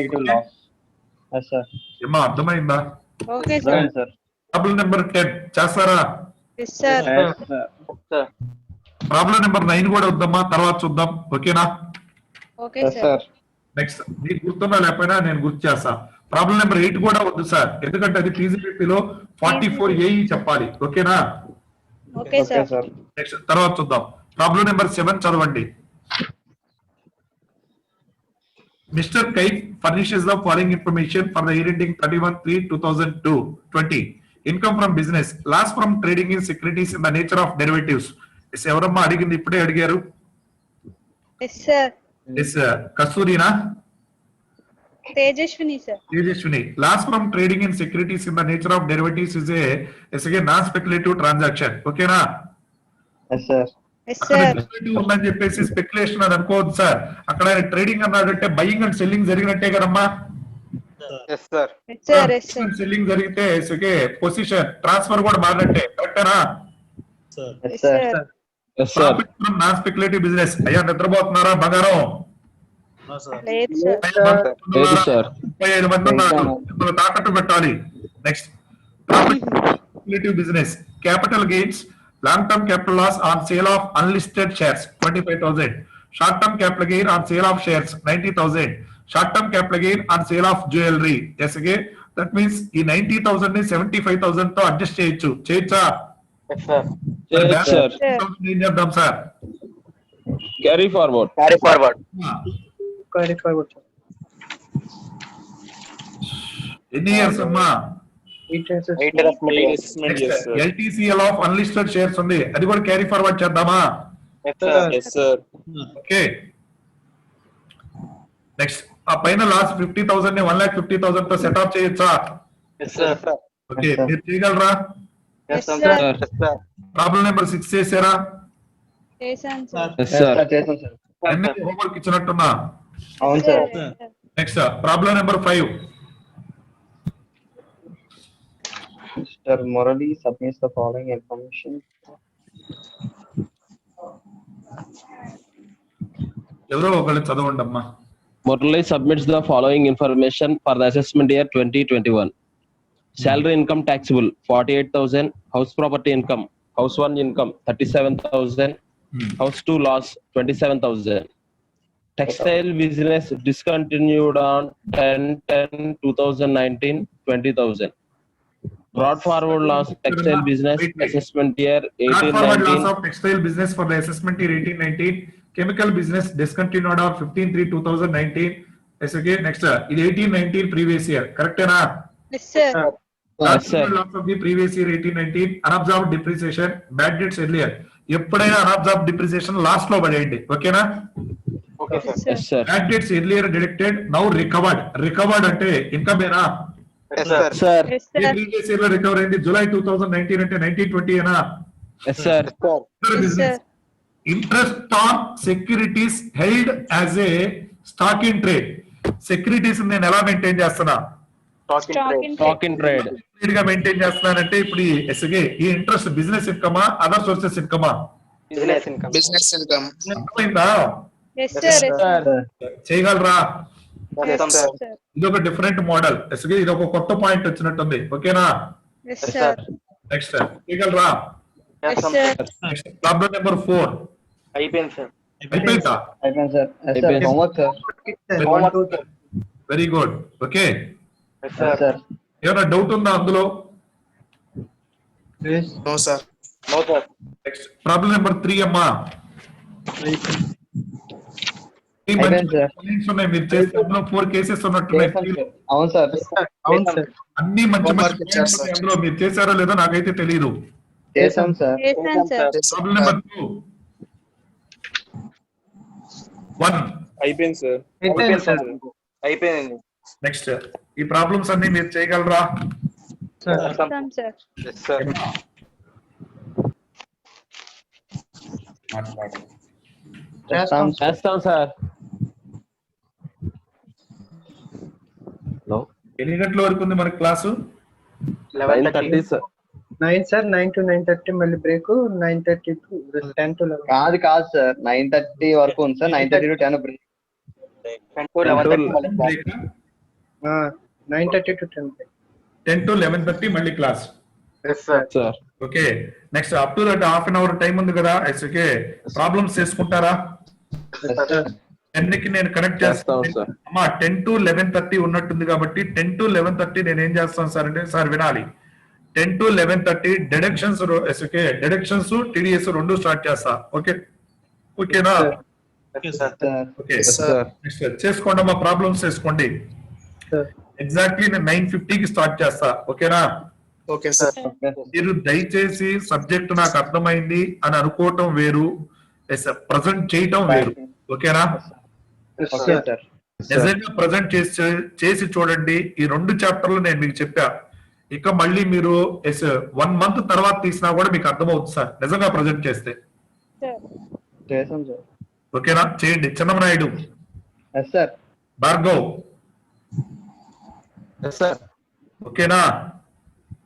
ఏమా అర్థమైందా? Okay, sir. ప్రాబ్లం నెంబర్ 10 చేస్తారా? Yes, sir. ప్రాబ్లం నెంబర్ 9 కూడా వద్దామా, తర్వాత చూద్దాం. ఓకేనా? Okay, sir. నెక్స్ట్ నీకు గుర్తున్నా లేకపోయినా నేను గుర్తు చేస్తా. ప్రాబ్లం నెంబర్ 8 కూడా వద్దు సార్, ఎందుకంటే అది ఫీజిబిలిటీలో 44 AE చెప్పాలి. ఓకేనా? Okay, sir. నెక్స్ట్ తర్వాత చూద్దాం. ప్రాబ్లం నెంబర్ 7 చదవండి. Mr. Kite furnishes the following information for the year ending 31/3/2020. Income from business, loss from trading in securities in the nature of derivatives. Is ఎవరమ్మా అడిగింది? ఇప్పుడే అడిగారు. Yes, sir. Is కస్తూరినా? Tejashwini, sir. Tejashwini. Loss from trading in securities in the nature of derivatives is a non-speculative transaction. ఓకేనా? Yes, sir. ఉందని చెప్పేసి స్పెక్యులేషన్ అని అనుకోవద్దు సార్. అక్కడ ట్రేడింగ్ అన్నాడంటే బయింగ్ అండ్ సెల్లింగ్ జరిగినట్టే కదమ్మా. Yes, sir. Yes, sir. Selling జరిగితే పొజిషన్ ట్రాన్స్ఫర్ కూడా మారినట్టే. కరెక్టేనా? Yes, sir. Yes, sir. Non speculative business. అయ్యా నిద్రపోతున్నారా బంగారం? లేదు సార్. లేదు సార్. 35 మంది ఉన్నారు, ఇందులో తాకట్టు పెట్టాలి. Next speculative business, capital gains, long term capital loss on sale of unlisted shares 25,000, short term capital gain on sale of shares 90,000, short term capital gain on sale of jewelry. Yes, again that means ఈ 90,000 ని 75,000 తో అడ్జస్ట్ చేయొచ్చా? Yes, sir. ఏం చేద్దాం సార్? Carry forward. ఎన్ని ఇయర్స్ అమ్మా? LTCL ఆఫ్ అన్లిస్టెడ్ షేర్స్ ఉంది, అది కూడా క్యారీ ఫార్వర్డ్ చేద్దామా? ఓకే. నెక్స్ట్ ఆ పైన లాస్ట్ 50,000 ని 1,50,000 తో సెటప్ చేయొచ్చా? ఓకే, మీరు చేయగలరా? Yes, sir. ప్రాబ్లం నెంబర్ 6 చేశారా? చేశాను సార్. Yes, sir. అన్ని హోంవర్క్ ఇచ్చినట్టున్నా. అవును sir. Next problem number 5. Mr. Murali submits the following information. ఎవరో ఒకళ్ళు చదవండి అమ్మా. Murali submits the following information for the assessment year 2021. Salary income taxable 48,000, house property income, house 1 income 37,000, house 2 loss 27,000. Textile business discontinued on 10/10/2019 20,000. Brought forward loss textile business Wait. assessment year Brought forward loss 18/19. of textile business for the assessment year 18-19. Chemical business discontinued on 15/3/2019. Yes, okay. Next, ఇది 18-19 previous year. Correct na? Yes, sir. Yes, sir. Loss of the previous year 18-19. Unabsorbed depreciation. Bad debts earlier. ఎప్పుడైనా unabsorbed depreciation last లో పడేయండి. ఓకేనా? Okay, sir. Yes, sir. Bad debts earlier deducted. Now recovered. Recovered అంటే ఇన్కమ్ ఏనా? Yes, sir. Sir. Yes, sir. Previous year లో రికవర్ అయింది July 2019 అంటే 1920 ఏనా? Yes, sir. Yes, sir. Interest on securities held as a stock in trade. Securities నేను ఎలా మెయింటైన్ చేస్తున్నా? Stock in Stock trade. in Stock in trade. Trade గా మెయింటైన్ చేస్తున్నానంటే ఇప్పుడు ఈ ఇంట్రెస్ట్ బిజినెస్ ఇన్కమా అదర్ సోర్సెస్ ఇన్కమా? Business income. అర్థమైందా? Yes, sir. Yes, sir. చేయగలరా? Yes, sir. Sir. ఇది ఒక డిఫరెంట్ మోడల్. ఇది ఒక కొత్త పాయింట్ వచ్చినట్టుంది. ఓకేనా? Yes, Yes, sir. నెక్స్ట్ చేయగలరా? Yes, Yes, sir. sir. Next problem number 4 అయిపోయింది సార్. అయిపోయిందా? Advance, sir. Yes, sir. Advance. Homework, sir. Very good. Okay, Yes, Yes, sir. sir. ఏమైనా డౌట్ ఉందా అందులో? Yes. No, sir. Next problem number 3 అమ్మా. ఈ మంచి Advance, sir. points ఉన్నాయి. మీరు చేస్తే అందులో 4 కేసెస్ ఉన్నట్టున్నాయి. చేసాం, sir. అవును సార్. అవును సార్. అన్ని మంచి మంచి points ఉన్నాయి అందులో. మీరు చేశారో లేదో నాకైతే తెలియదు. చేసాం sir. Yes, sir. Problem number 2 1. అయిపోయింది సార్. అయిపోయింది. నెక్స్ట్ ఈ ప్రాబ్లమ్స్ అన్ని మీరు చేయగలరా? Some, sir. Yes, sir. చేస్తాం సార్. చేస్తాం సార్. No. ఎన్ని గంటల వరకు ఉంది మనకి క్లాసు? 9:30 sir. 9 సార్ 9 to 9:30 మళ్ళీ బ్రేక్ 9:30 to 10 to 11 కాదు సార్ 9:30 వరకు ఉంది సార్. 9:30 to 10 break. 10 to 11:30 మళ్ళీ class. 9:30 to 10 break. 10 to 11:30 మళ్ళీ class. Yes, sir. Sir. Okay, next up to that half an hour time ఉంది కదా. ఓకే, ప్రాబ్లమ్స్ చేసుకుంటారా? 10 కి నేను కనెక్ట్ చేస్తాను చేస్తాం, sir. అమ్మా. 10 to 11:30 ఉన్నట్టుంది కాబట్టి 10 to 11:30 నేను ఏం చేస్తాను సార్ అంటే, సార్ వినాలి. 10 to 11:30 deductions okay, deductions TDS రెండు స్టార్ట్ చేస్తా. ఓకే, ఓకేనా? Yes, sir. Sir. Okay, sir. Next చేసుకోండి అమ్మా, ప్రాబ్లమ్స్ చేసుకోండి. Sir. ఎగ్జాక్ట్లీ నేను 9:50 కి స్టార్ట్ చేస్తా. ఓకేనా? Okay sir. మీరు దయచేసి సబ్జెక్ట్ నాకు అర్థమైంది అని అనుకోవటం వేరు, ప్రజెంట్ చేయటం వేరు. ఓకేనా? Okay sir. నిజంగా ప్రజెంట్ చేసి చూడండి. ఈ 2 చాప్టర్లు నేను మీకు చెప్పా. ఇక మళ్ళీ మీరు 1 month తర్వాత తీసినా కూడా మీకు అర్థమవుతుంది సార్, నిజంగా ప్రజెంట్ చేస్తే. Sir. చేసాం సార్. ఓకేనా? చేయండి. Chinnamanaidu, yes sir. Bhargav, Yes, sir. ఓకేనా?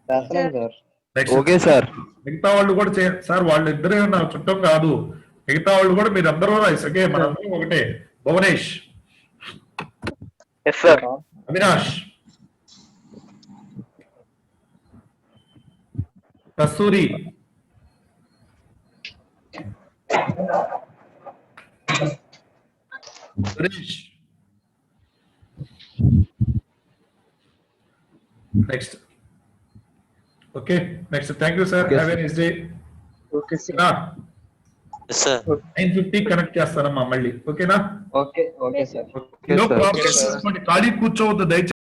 చేస్తున్నాం సార్. Next Okay, sir. మిగతా వాళ్ళు కూడా చేయండి సార్. వాళ్ళిద్దరే నా చుట్టం కాదు, మిగతా వాళ్ళు కూడా మీరు అందరూ ఓకే, మనందరం ఒకటే. Bhuvanesh, Yes, sir. Avinash, Kasturi, Suresh. Next okay, next thank you sir. Have a nice day. Okay sir. 9:50 connect చేస్తానమ్మా మళ్ళీ. ఓకేనా? Okay okay sir. ఖాళీ కూర్చోవద్దు దయచేసి.